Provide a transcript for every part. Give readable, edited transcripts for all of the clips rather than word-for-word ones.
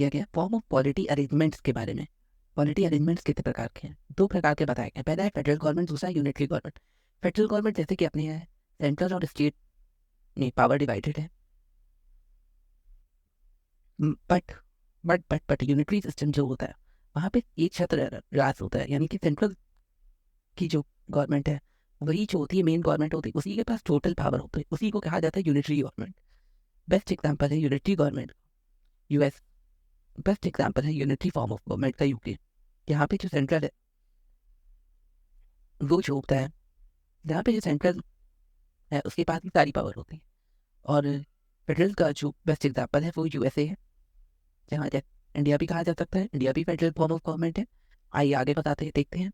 किया गया form of polity arrangements के बारे में। पॉलिटी अरेंजमेंट्स कितने प्रकार के हैं? 2 प्रकार के बताए गए। पहला है फेडरल गवर्नमेंट, दूसरा है यूनिटरी गवर्नमेंट। फेडरल गवर्नमेंट जैसे कि अपने है सेंट्रल और स्टेट में पावर डिवाइडेड है, बट बट यूनिटरी सिस्टम जो होता है वहाँ पे एक छत्र राज होता है, यानी कि सेंट्रल की जो गवर्नमेंट है वही जो होती है मेन गवर्नमेंट होती है, उसी के पास टोटल पावर होती है, उसी को कहा जाता है यूनिटरी गवर्नमेंट। बेस्ट एग्जांपल है unitary government US, best example है यूनिटरी फॉर्म ऑफ गवर्नमेंट का यूके। यहाँ पे जो सेंट्रल है वो जो होता है, जहाँ पे जो सेंट्रल है उसके पास ही सारी पावर होती है। और फेडरल का जो बेस्ट एग्जांपल है वो यूएसए है, जहाँ इंडिया भी कहा जा सकता है, इंडिया भी फेडरल फॉर्म ऑफ गवर्नमेंट है। आइए आगे बताते हैं, देखते हैं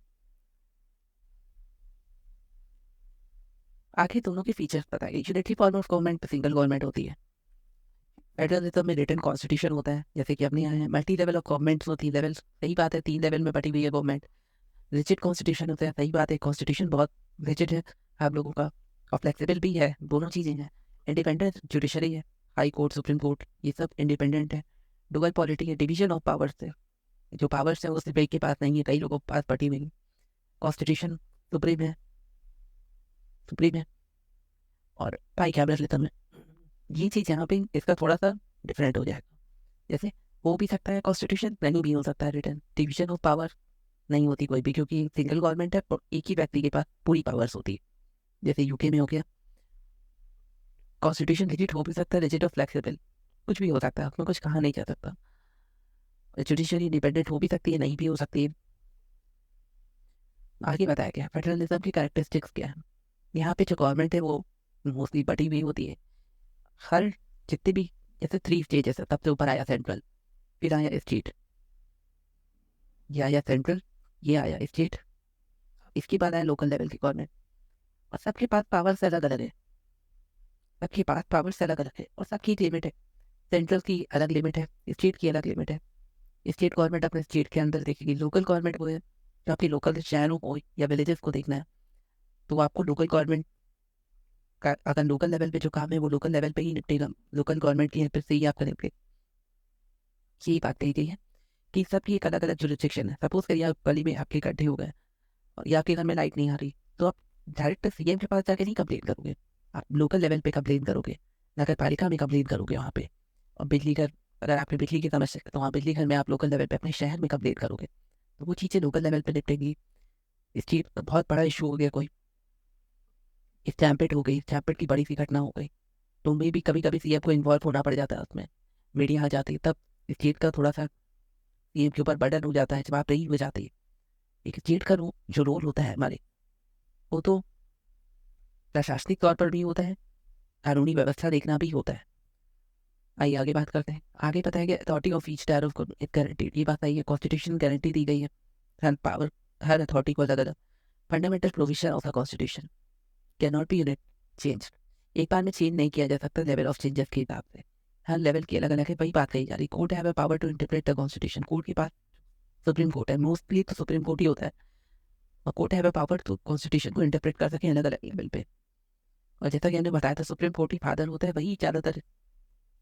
आगे दोनों के फीचर्स बताइए। Unitary form of government single government होती है। फेडरलिज्म में रिटन कॉन्स्टिट्यूशन होता है, जैसे कि अपने यहाँ है मल्टी लेवल ऑफ गवर्नमेंट्स होती है, लेवल सही बात है 3 लेवल में बटी हुई है गवर्नमेंट। रिजिड कॉन्स्टिट्यूशन होता है, सही बात है कॉन्स्टिट्यूशन बहुत रिजिड है आप लोगों का, और फ्लेक्सिबल भी है, दोनों चीज़ें हैं। इंडिपेंडेंट जुडिशरी है, हाई कोर्ट सुप्रीम कोर्ट ये सब इंडिपेंडेंट है। डुअल पॉलिटी है, डिवीजन ऑफ पावर्स है, जो पावर्स है वो सिर्फ एक के पास नहीं है, कई लोगों के पास बटी हुई है। कॉन्स्टिट्यूशन सुप्रीम है, सुप्रीम है, और बाई कैबिनेट है। ये चीज़ यहाँ पे इसका थोड़ा सा डिफरेंट हो जाएगा, जैसे हो भी सकता है कॉन्स्टिट्यूशन, नहीं भी हो सकता है रिटर्न। डिवीजन ऑफ पावर नहीं होती कोई भी, क्योंकि सिंगल गवर्नमेंट है और एक ही व्यक्ति के पास पूरी पावर्स होती है, जैसे यूके में हो गया। कॉन्स्टिट्यूशन रिजिड हो भी सकता है, रिजिड और फ्लेक्सिबल कुछ भी हो सकता है, उसमें कुछ कहा नहीं जा सकता। जुडिशरी इंडिपेंडेंट हो भी सकती है, नहीं भी हो सकती है। आगे बताया गया फेडरलिज्म की कैरेक्टरिस्टिक्स क्या है। यहाँ पे जो गवर्नमेंट है वो मोस्टली बटी हुई होती है। हर जितने भी जैसे 3 स्टेजेस है, सबसे ऊपर आया सेंट्रल, फिर आया स्टेट, ये आया सेंट्रल, ये आया स्टेट, इसके बाद आया लोकल लेवल की गवर्नमेंट। और सबके पास पावर्स अलग अलग है, सबके पास पावर्स अलग अलग है और सबकी लिमिट है। सेंट्रल की अलग लिमिट है, स्टेट की अलग लिमिट है। स्टेट गवर्नमेंट अपने स्टेट के अंदर देखेगी। लोकल गवर्नमेंट वो है जो आपकी लोकल शहरों को या विलेजेस को देखना है, तो आपको लोकल गवर्नमेंट का अगर लोकल लेवल पे जो काम है वो लोकल लेवल पे ही निपटेगा, लोकल गवर्नमेंट की हेल्प से ही आप करेंगे। यही बात कही गई है कि सबकी एक अलग अलग जुरिस्डिक्शन है। सपोज करिए आप गली में आपके गड्ढे हो गए या आपके घर में लाइट नहीं आ रही, तो आप डायरेक्ट सीएम के पास जाके नहीं कंप्लेन करोगे, आप लोकल लेवल पे कंप्लेन करोगे, नगर पालिका में कंप्लेन करोगे वहाँ पे। और बिजली घर, अगर आपकी बिजली की समस्या है तो वहाँ बिजली घर में आप लोकल लेवल पे अपने शहर में कंप्लेन करोगे, तो वो चीज़ें लोकल लेवल पे निपटेंगी। इस चीज़ का बहुत बड़ा इशू हो गया, कोई स्टैम्पेड हो गई, स्टैम्पेड की बड़ी सी घटना हो गई, तो में भी कभी कभी सीएम को इन्वॉल्व होना पड़ जाता है उसमें, मीडिया आ जाती है, तब स्टेट का थोड़ा सा सीएम के ऊपर बर्डन हो जाता है, जवाबदेही हो जाती है। एक स्टेट का जो रोल होता है हमारे, वो तो प्रशासनिक तौर पर भी होता है, कानूनी व्यवस्था देखना भी होता है। आइए आगे बात करते हैं। आगे बताया गया authority of each tyre of guarantee, ये बात आई है, कॉन्स्टिट्यूशन गारंटी दी गई है हर पावर, हर अथॉरिटी को अलग अलग। Fundamental provision of the constitution can not be unit change, एक बार में चेंज नहीं किया जा सकता लेवल ऑफ चेंजेस के हिसाब से, हर लेवल की अलग अलग है, वही बात कही जा रही। Court have power to interpret the constitution, court के पास सुप्रीम कोर्ट है, मोस्टली तो सुप्रीम कोर्ट ही होता है, और court have power to constitution को इंटरप्रेट कर सके अलग अलग लेवल पे। और जैसा कि हमने बताया था सुप्रीम कोर्ट ही फादर होता है, वही ज़्यादातर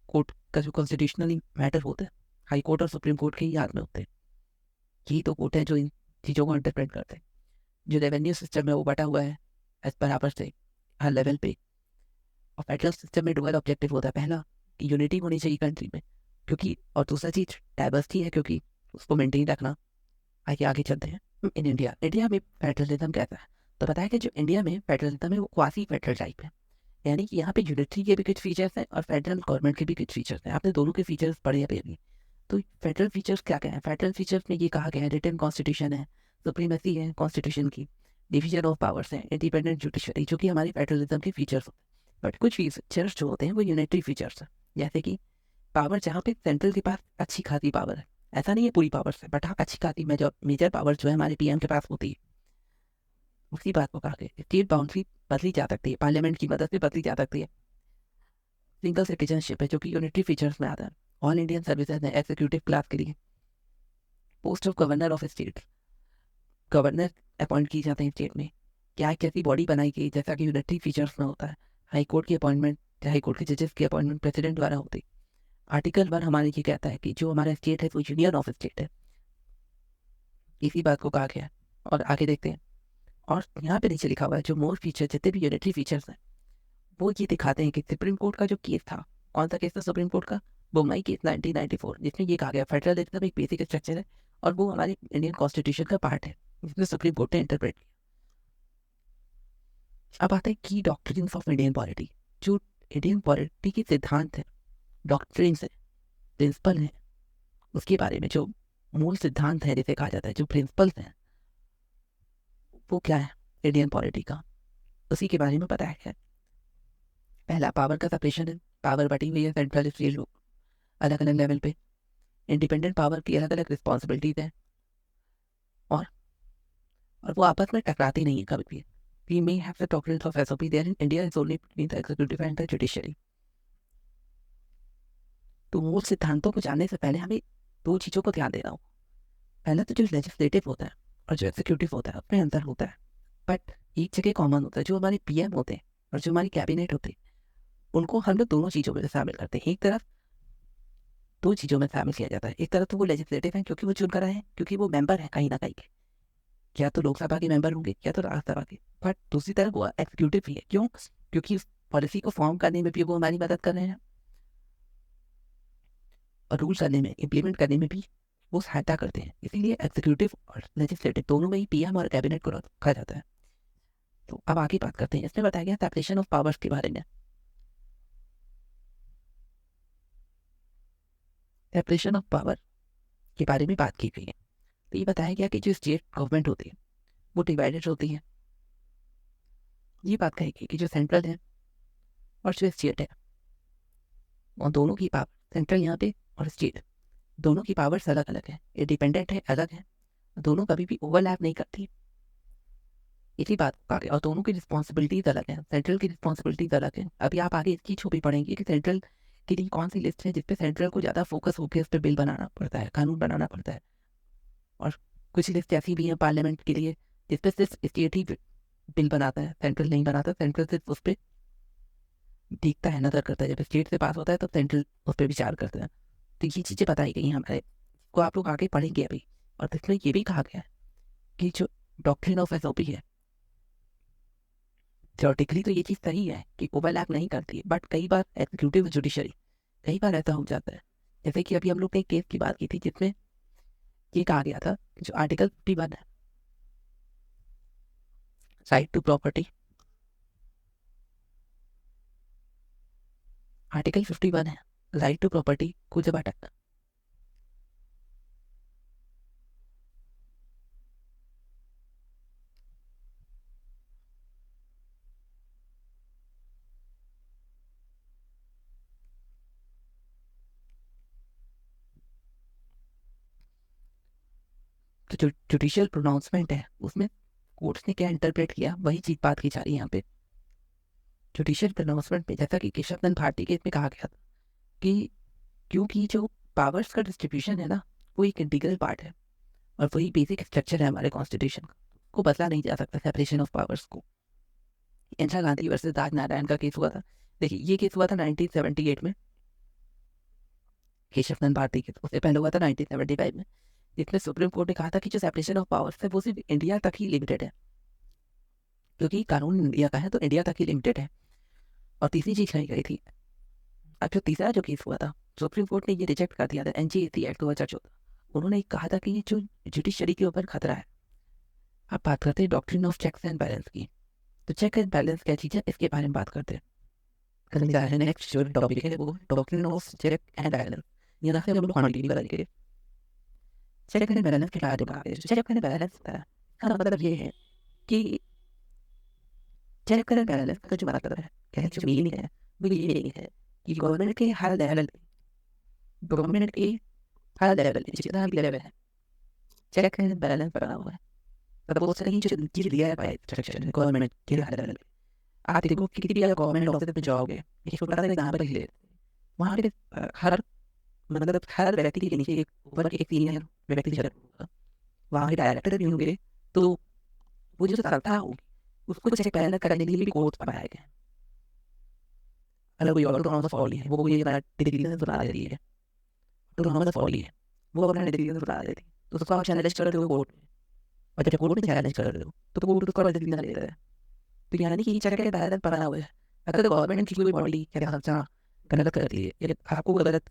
कोर्ट का जो कॉन्स्टिट्यूशनली मैटर होता है हाई कोर्ट और सुप्रीम कोर्ट के ही हाथ में होते हैं। यही तो कोर्ट है जो इन चीज़ों को इंटरप्रेट करते हैं। जो रेवेन्यू सिस्टम है वो बटा हुआ है एज बराबर से हर लेवल पे। और फेडरल सिस्टम में डुअल ऑब्जेक्टिव होता है, पहला यूनिटी होनी चाहिए कंट्री में, क्योंकि और दूसरा चीज डाइवर्सिटी है, क्योंकि उसको मेंटेन रखना। आइए आगे चलते हैं। इन इंडिया, इंडिया में फेडरलिज्म कैसा है, तो बताया कि जो इंडिया में फेडरलिज्म है वो क्वासी फेडरल टाइप है, यानी कि यहाँ पे यूनिटरी के भी कुछ फीचर्स हैं और फेडरल गवर्नमेंट के भी कुछ फीचर्स हैं। आपने दोनों के फीचर्स पढ़े हैं पहले। तो फेडरल फीचर्स क्या क्या है? फेडरल फीचर्स में ये कहा गया है रिटन कॉन्स्टिट्यूशन है, सुप्रीमेसी है कॉन्स्टिट्यूशन की, डिवीजन ऑफ पावर्स है, इंडिपेंडेंट जुडिशरी, जो कि हमारी फेडरलिज्म के फीचर्स होते हैं। बट कुछ फीचर्स जो होते हैं वो यूनिटरी फीचर्स हैं, जैसे कि पावर, जहाँ पे सेंट्रल के पास अच्छी खासी पावर है, ऐसा नहीं है पूरी पावर है, बट हाँ अच्छी खासी मेजर पावर जो है हमारे पीएम के पास होती है। उसी बात को कहा गया स्टेट बाउंड्री बदली जा सकती है, पार्लियामेंट की मदद से बदली जा सकती है। सिंगल सिटीजनशिप है जो कि यूनिटरी फीचर्स में आता है। ऑल इंडियन सर्विसेज है एग्जीक्यूटिव क्लास के लिए। Post of governor of state, governor appoint की जाते हैं स्टेट में। क्या कैसी बॉडी बनाई गई जैसा कि यूनिटरी फीचर्स में होता है। हाई कोर्ट की अपॉइंटमेंट, हाई कोर्ट के जजेस की अपॉइंटमेंट प्रेसिडेंट द्वारा होती है। आर्टिकल 1 हमारे ये कहता है कि जो हमारा स्टेट है वो यूनियन ऑफ स्टेट है, इसी बात को कहा गया है। और आगे देखते हैं, और यहाँ पे नीचे लिखा हुआ है जो मोर फीचर, जितने भी यूनिटरी फीचर्स हैं वो ये दिखाते हैं कि सुप्रीम कोर्ट का जो केस था, कौन सा केस था सुप्रीम कोर्ट का, बोमई केस 1994, जिसमें ये कहा गया फेडरलिज्म एक बेसिक स्ट्रक्चर है और वो हमारे इंडियन कॉन्स्टिट्यूशन का पार्ट है, जिसमें सुप्रीम कोर्ट ने इंटरप्रेट किया। अब आते हैं की डॉक्ट्रिन्स ऑफ इंडियन पॉलिटी। जो इंडियन पॉलिटी के सिद्धांत है, डॉक्ट्रिन्स है, प्रिंसिपल है, उसके बारे में जो मूल सिद्धांत है जिसे कहा जाता है, जो प्रिंसिपल्स हैं, वो क्या है इंडियन पॉलिटी का, उसी के बारे में बताया गया है। पहला, पावर का सेपरेशन है, पावर बटी हुई है सेंट्रल स्टेट अलग अलग लेवल पे, इंडिपेंडेंट पावर की अलग अलग रिस्पॉन्सिबिलिटीज है, और वो आपस में टकराती नहीं है कभी भी। We may have the doctrines of SOP there in India is only between the executive and the judiciary. तो मूल सिद्धांतों को जानने से पहले हमें दो चीज़ों को ध्यान देना हो। पहला तो जो लेजिस्लेटिव होता है और जो एग्जीक्यूटिव होता है उसमें अंतर होता है, बट एक जगह कॉमन होता है। जो हमारे पीएम होते हैं और जो हमारी कैबिनेट होती है, उनको हम लोग दोनों चीज़ों में शामिल करते हैं। एक तरफ दो चीज़ों में शामिल किया जाता है, एक तरफ तो वो लेजिस्लेटिव है क्योंकि वो चुनकर आए हैं, क्योंकि वो मेंबर है कहीं ना कहीं के, या तो लोकसभा के मेंबर होंगे या तो राज्यसभा के, बट दूसरी तरफ वो एग्जीक्यूटिव भी है। क्यों? क्योंकि पॉलिसी को फॉर्म करने में भी वो हमारी मदद कर रहे हैं और रूल करने में, इम्प्लीमेंट करने में भी वो सहायता करते हैं। इसीलिए एग्जीक्यूटिव और लेजिस्लेटिव दोनों में ही पीएम और कैबिनेट को रखा जाता है। तो अब आगे बात करते हैं, इसमें बताया गया सेपरेशन ऑफ पावर्स के बारे में। सेपरेशन ऑफ पावर के बारे में बात की गई है। तो ये बताया गया कि जो स्टेट गवर्नमेंट होती है वो डिवाइडेड होती है। ये बात कहेगी कि जो सेंट्रल है और जो स्टेट है, और दोनों की पावर, सेंट्रल यहाँ पे और स्टेट, दोनों की पावर्स अलग अलग है, इंडिपेंडेंट है, अलग है, दोनों कभी भी ओवरलैप नहीं करती। इसी बात का, और दोनों की रिस्पॉन्सिबिलिटीज अलग है, सेंट्रल की रिस्पॉन्सिबिलिटीज अलग है। अभी आप आगे इसकी छुपी पढ़ेंगे कि सेंट्रल के लिए कौन सी लिस्ट है जिसपे सेंट्रल को ज़्यादा फोकस होकर उस पर बिल बनाना पड़ता है, कानून बनाना पड़ता है, और कुछ लिस्ट ऐसी भी है पार्लियामेंट के लिए जिसपे सिर्फ स्टेट ही बिल बनाता है, सेंट्रल नहीं बनाता। सेंट्रल सिर्फ उस पर देखता है, नजर करता है, जब स्टेट से पास होता है तो सेंट्रल उस पर विचार करता है। तो ये चीज़ें बताई गई हैं हमारे को, आप लोग आगे पढ़ेंगे अभी। और इसमें ये भी कहा गया है कि जो डॉक्ट्रिन ऑफ एसओपी है, थ्योरेटिकली तो ये चीज़ सही है कि ओवरलैप नहीं करती है, बट कई बार एग्जीक्यूटिव जुडिशरी, कई बार ऐसा हो जाता है। जैसे कि अभी हम लोग ने एक केस की बात की थी जिसमें ये कहा गया था जो आर्टिकल 51 है, राइट टू प्रॉपर्टी, आर्टिकल 51 है, राइट टू प्रॉपर्टी को जब अटैक, तो जो जुडिशियल प्रोनाउंसमेंट है उसमें कोर्ट्स ने क्या इंटरप्रेट किया, वही चीज बात की जा रही है यहाँ पे। जुडिशियल प्रोनाउंसमेंट में जैसा कि केशव नंद भारती केस में कहा गया था कि क्योंकि जो पावर्स का डिस्ट्रीब्यूशन है ना, वो एक इंटीग्रल पार्ट है और वही बेसिक स्ट्रक्चर है हमारे कॉन्स्टिट्यूशन का, को बदला नहीं जा सकता सेपरेशन ऑफ पावर्स को। इंदिरा गांधी वर्सेस राज नारायण का केस हुआ था। देखिए ये केस हुआ था 1978 में, केशव नंद भारती केस। उससे पहले हुआ था 1975 में, जिसमें सुप्रीम कोर्ट ने कहा था कि जो सेपरेशन ऑफ पावर्स है वो सिर्फ इंडिया तक ही लिमिटेड है, क्योंकि कानून इंडिया का है तो इंडिया तक ही लिमिटेड है। और तीसरी चीज कही गई थी, अब जो तीसरा जो केस हुआ था, सुप्रीम कोर्ट ने ये रिजेक्ट कर दिया था, एनजीएसी एक्ट 2014। उन्होंने कहा था कि ये जो जुडिशरी के ऊपर खतरा है। अब बात करते हैं doctrine of checks and balance की। तो चेक एंड बैलेंस क्या चीज़ है, इसके बारे में बात करते हैं। नेक्स्ट जो टॉपिक है वो doctrine of check and balance, ये ना हम लोग क्वांटिटी करेंगे। चेक एंड बैलेंस के बारे में बात करें। चेक एंड बैलेंस का मतलब ये है कि चेक एंड बैलेंस का जो मतलब है, क्या जो मीनिंग है वो ये है कि गवर्नमेंट के हर लेवल, गवर्नमेंट के हर लेवल जितना भी लेवल है, चेक एंड बैलेंस बना हुआ है। मतलब बहुत सारी जो चीज़ दिया है बाय स्ट्रक्चर गवर्नमेंट के हर लेवल। आप देखो कि किसी भी गवर्नमेंट ऑफिस में जाओगे, एक छोटा सा एग्जाम्पल ले, वहाँ पे हर, मतलब हर व्यक्ति के नीचे एक ऊपर एक सीनियर व्यक्ति चल होगा, वहाँ के डायरेक्टर भी होंगे। तो वो जो संस्था होगी उसको चेक बैलेंस करने के लिए भी कोर्ट बनाए गए। अगर कोई ऑटोनॉमस बॉडी है वो कोई अपना डिग्री से सुना देती है, ऑटोनॉमस बॉडी है वो अपना डिग्री से सुना देती है, तो उसको आप चैलेंज कर रहे हो कोर्ट में, और जब कोर्ट में चैलेंज कर रहे हो तो कोर्ट उसको डिग्री ना ले रहा है। तो यानी कि चेक बैलेंस बना हुआ है। अगर गवर्नमेंट की कोई बॉडी क्या खर्चा गलत करती है या आपको गलत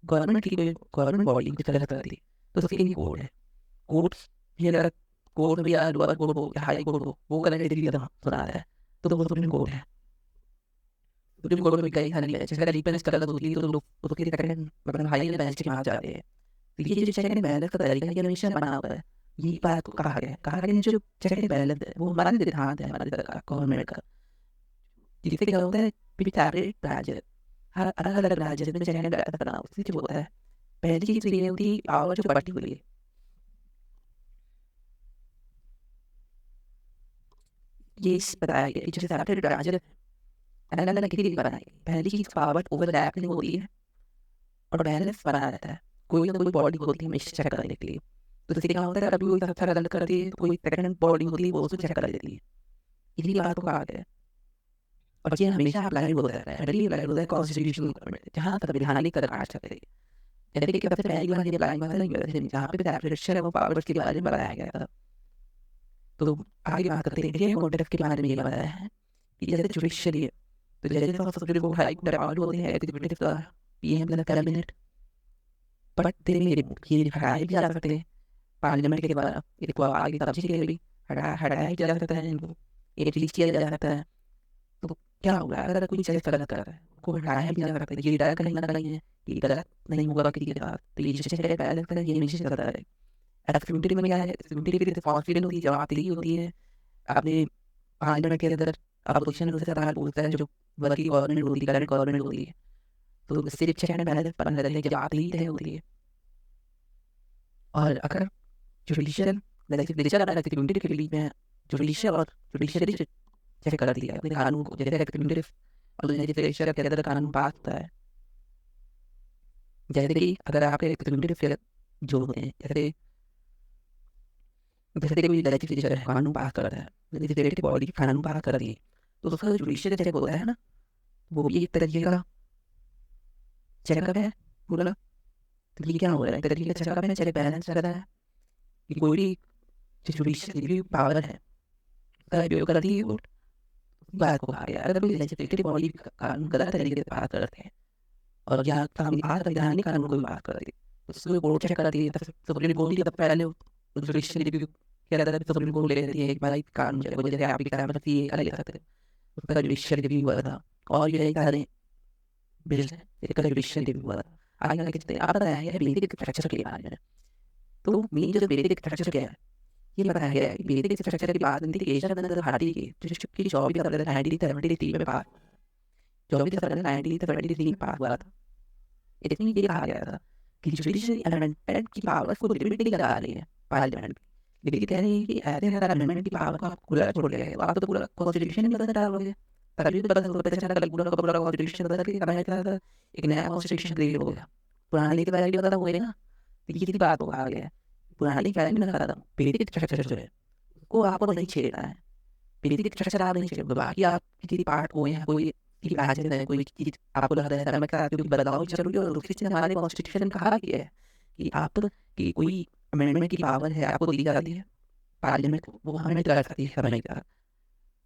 गवर्नमेंट की कोई गवर्नमेंट बॉडी कुछ गलत करती है तो उसके लिए कोर्ट है। कोर्ट ये अगर कोर्ट में या लोअर कोर्ट हो या हाई कोर्ट हो वो गलत डिग्री सुना रहा है तो वो सुप्रीम कोर्ट है। सुप्रीम कोर्ट में कई सारी बेंच अगर रिपेंस गलत होती है तो लोग उसके सेकंड मतलब हाई लेवल बेंच के वहाँ जाते हैं। तो ये जो सेकंड बैलेंस का तरीका ये हमेशा बना हुआ है। ये बात को कहा गया है, कहा गया जो सेकंड बैलेंस है वो हमारा सिद्धांत है हमारे सरकार गवर्नमेंट का। जिससे क्या होता है पिछाड़े राज्य हर अलग अलग राज्य में सेकंड बैलेंस बना उससे जो होता है पहली चीज ये होती है पावर जो बढ़ती हुई है। ये बताया गया कि जैसे आपके राज्य अलग अलग किसी बनाई पहली चीज पावर ओवरलैप नहीं होती है और बैलेंस बना रहता है। कोई ना कोई बॉडी होती है हमेशा चेक करने के लिए। तो जैसे क्या होता है कभी कोई अच्छा गलत करती है तो कोई सेकंड बॉडी होती है वो उसको चेक कर देती है। इसी बात को कहा गया है और ये हमेशा अप्लाई होता है फेडरली अप्लाई होता है कॉन्स्टिट्यूशनल गवर्नमेंट जहाँ संवैधानिक सरकार चलती है। जैसे कि सबसे पहली बार ये अप्लाई हुआ था यूएस में जहाँ पे एप्लीकेशन है वो पावर्स के बारे में बताया गया था। तो आगे बात करते हैं इंडियन कॉन्टेक्स्ट के बारे में ये बताया है कि जैसे जुडिशियरी है तो जजेस of supreme court high court power होते हैं एग्जीक्यूटिव का पीएम मतलब कैबिनेट बट तेरे में ये हटाए भी जा सकते हैं पार्लियामेंट के द्वारा इनको आगे सब्सिडी के लिए भी हटाया भी जा सकता है इनको ये रिलीज किया जा सकता है। तो क्या होगा अगर कोई चीज़ गलत कर रहा है को हटाया भी जा सकता है ये डाया कहीं ना कहीं है ये गलत नहीं होगा किसी के साथ तो ये जिससे बैलेंस करें ये निश्चित करता है। एक्टिविटी में क्या है एक्टिविटी की रिस्पॉन्सिबिलिटी होती है जवाबदेही होती है। आपने पार्लियामेंट के अंदर अपोजिशन से सरकार बोलता है जो वर्किंग गवर्नमेंट होती है करंट गवर्नमेंट होती है तो सिर्फ चेक एंड बैलेंस बना रहने की जवाबदेही तय होती है। और अगर जुडिशियल एक्टिविटी के लिए में जुडिशियल और जुडिशरी जैसे कर दिया अपने कानून को जैसे एक्टिविटी और लेजिस्लेचर के अंदर कानून पास होता है। जैसे कि अगर आपके एक्टिविटी जो होते हैं जैसे जैसे कोई लेजिस्लेचर कानून पास कर रहा है लेजिस्लेटिव बॉडी कानून पास कर रही है तो उसका जुडिशियल चेक होता है ना वो भी एक तरीके का चेकअप है पूरा। तो ये क्या हो रहा है एक तरीके का चेकअप है चेक बैलेंस कर रहा है कि कोई भी जो जुडिशियल पावर है उसका उपयोग कर रही है कोर्ट बात को कहा गया अगर कोई लेजिस्लेटिव बॉडी कानून गलत तरीके से पास करते हैं और यहाँ संवैधानिक कानून को भी पास कर रही है उसको कोर्ट चेक करती है सुप्रीम कोर्ट ही पहले जुडिशियल रिव्यू क्या रहता है सुप्रीम कोर्ट ले लेती है एक बार कानून चले जैसे आपकी क्या मतलब ये अलग ले सकते हैं उसका जुडिशियल रिव्यू हुआ था और ये सारे बिल है इसका जुडिशियल रिव्यू हुआ था आगे आगे चलते आप बताया है बेसिक स्ट्रक्चर के बारे में। तो मेन जो बेसिक स्ट्रक्चर क्या है ये बताया गया है कि बेसिक स्ट्रक्चर की बात बनती है एशिया भारतीय की जो 1973 में पास 1973 में पास हुआ था। इसमें ये कहा गया था कि जुडिशियल अमेंडमेंट की पावर को लिमिट करा रही है पार्लियामेंट लेकिन कह रही है कि ऐसे अगर अमेंडमेंट की पावर को खुला छोड़ दिया गया आप तो पूरा कॉन्स्टिट्यूशन ही बदल डालोगे तभी तो पता चला पूरा का पूरा कॉन्स्टिट्यूशन बदल के बनाया गया था एक नया कॉन्स्टिट्यूशन क्रिएट हो गया पुराने के बारे में पता होगा ना। तो ये बात हो आ गया पुराने के बारे में लगा था बेसिक स्ट्रक्चर जो है को आपको नहीं छेड़ना है बेसिक स्ट्रक्चर आप नहीं छेड़ोगे बाकी आप किसी पार्ट को या कोई कोई चीज आपको लग रहा है बदलाव जरूरी और दूसरी चीज हमारे कॉन्स्टिट्यूशन में कहा गया है कि आप की कोई अमेंडमेंट की पावर है आपको दी जाती है पार्लियामेंट को वो हमें कर सकती है समय का।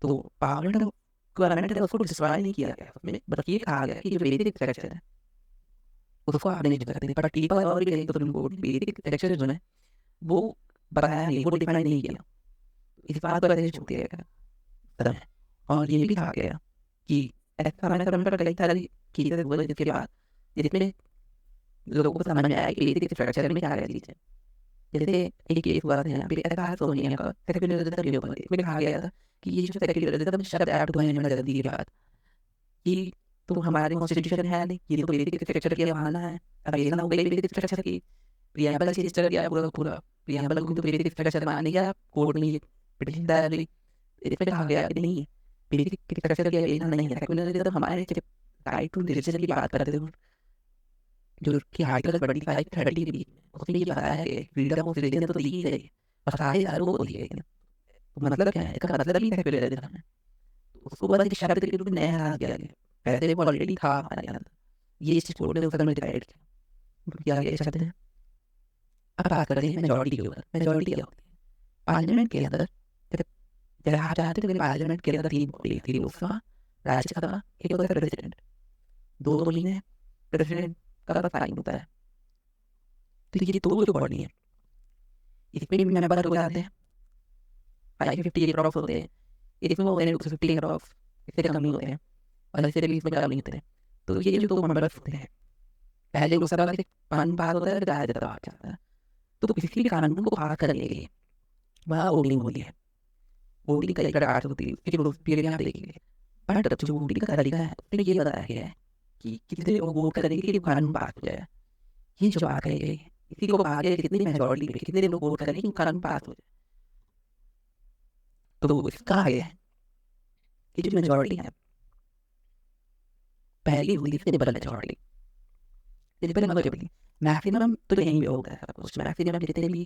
तो पार्लियामेंट गवर्नमेंट ने उसको डिस्ट्रॉय नहीं किया गया उसमें बल्कि ये कहा गया कि जो बेसिक स्ट्रक्चर है उसको आप नहीं कर सकते बट पीपल और भी तो बेसिक स्ट्रक्चर जो है वो बताया नहीं वो डिफाइन नहीं किया इस बात पर ऐसे छूट गया। और ये भी कहा गया कि ऐसा मैंने कई सारी चीज़ें हुए जिसके बाद जिसमें लोगों को समझ में आया कि बेसिक स्ट्रक्चर में क्या चीज़ है। जैसे एक केस हुआ था यहाँ पे ऐसा सोनिया का सेक्युलरिज्म के ऊपर इसमें कहा गया था कि ये जो सेक्युलरिज्म शब्द ऐड हुआ है जल्दी के बाद कि तो हमारे कॉन्स्टिट्यूशन है नहीं ये तो बेसिक स्ट्रक्चर की मानना है अब ये ना हो गई बेसिक स्ट्रक्चर की प्रियम्बल से रजिस्टर किया पूरा पूरा प्रियम्बल को तो बेसिक स्ट्रक्चर मान लिया कोर्ट में ये पिटीशन दायर हुई इसमें कहा गया कि नहीं बेसिक स्ट्रक्चर की ये नहीं है सेक्युलरिज्म हमारे राइट टू रिलीजन की बात करते हैं जो कि आर्टिकल 25 30 के बीच उसमें ये बताया है कि फ्रीडम ऑफ रिलीजन तो दी गई और सारे यार वो दिए गए तो मतलब क्या है इसका मतलब ही सेक्युलरिज्म है उसको बस एक शब्द के रूप में नया हटा दिया गया पहले वो ऑलरेडी था हमारे यहाँ, ये इस कोर्ट ने उसका डिसाइड किया क्या चाहते हैं। अब बात करते हैं मेजोरिटी के ऊपर। मेजोरिटी क्या होती है? पार्लियामेंट के अंदर जब आप चाहते हो कि पार्लियामेंट के अंदर 3 बॉडी थी, लोकसभा, राज्यसभा, एक होता है प्रेसिडेंट। 2 महीने प्रेसिडेंट का टाइम होता है। तो ये 2 जो बॉडी है, इसमें भी मेंबर हो जाते हैं 550 के क्रॉस होते हैं, इसमें वो 250 के क्रॉस इससे कम नहीं होते हैं, और इससे भी इसमें ज़्यादा नहीं होते हैं। तो ये जो 2 मेंबर्स होते हैं, पहले लोकसभा के 5 बार होता है, राज्यसभा जाता है। तो किसी भी कानून को पास करने के लिए वहाँ वोटिंग होती है। वोटिंग का एक आर्ट होती है, उसके पीरियड यहाँ देखेंगे। बट जो वोटिंग का तरीका है उसमें ये बताया गया है कि कितने लोग वोट करेंगे कि कानून पास हो जाए। ये जो बात है इसी को आगे कितनी मेजोरिटी में कितने लोग वोट करेंगे कि कानून पास हो जाए। तो इसका आगे है कि जो मेजोरिटी है पहली हुई थी liberal majority. Liberal majority maximum तो यहीं पे होता है, उस मैक्सिमम जितने भी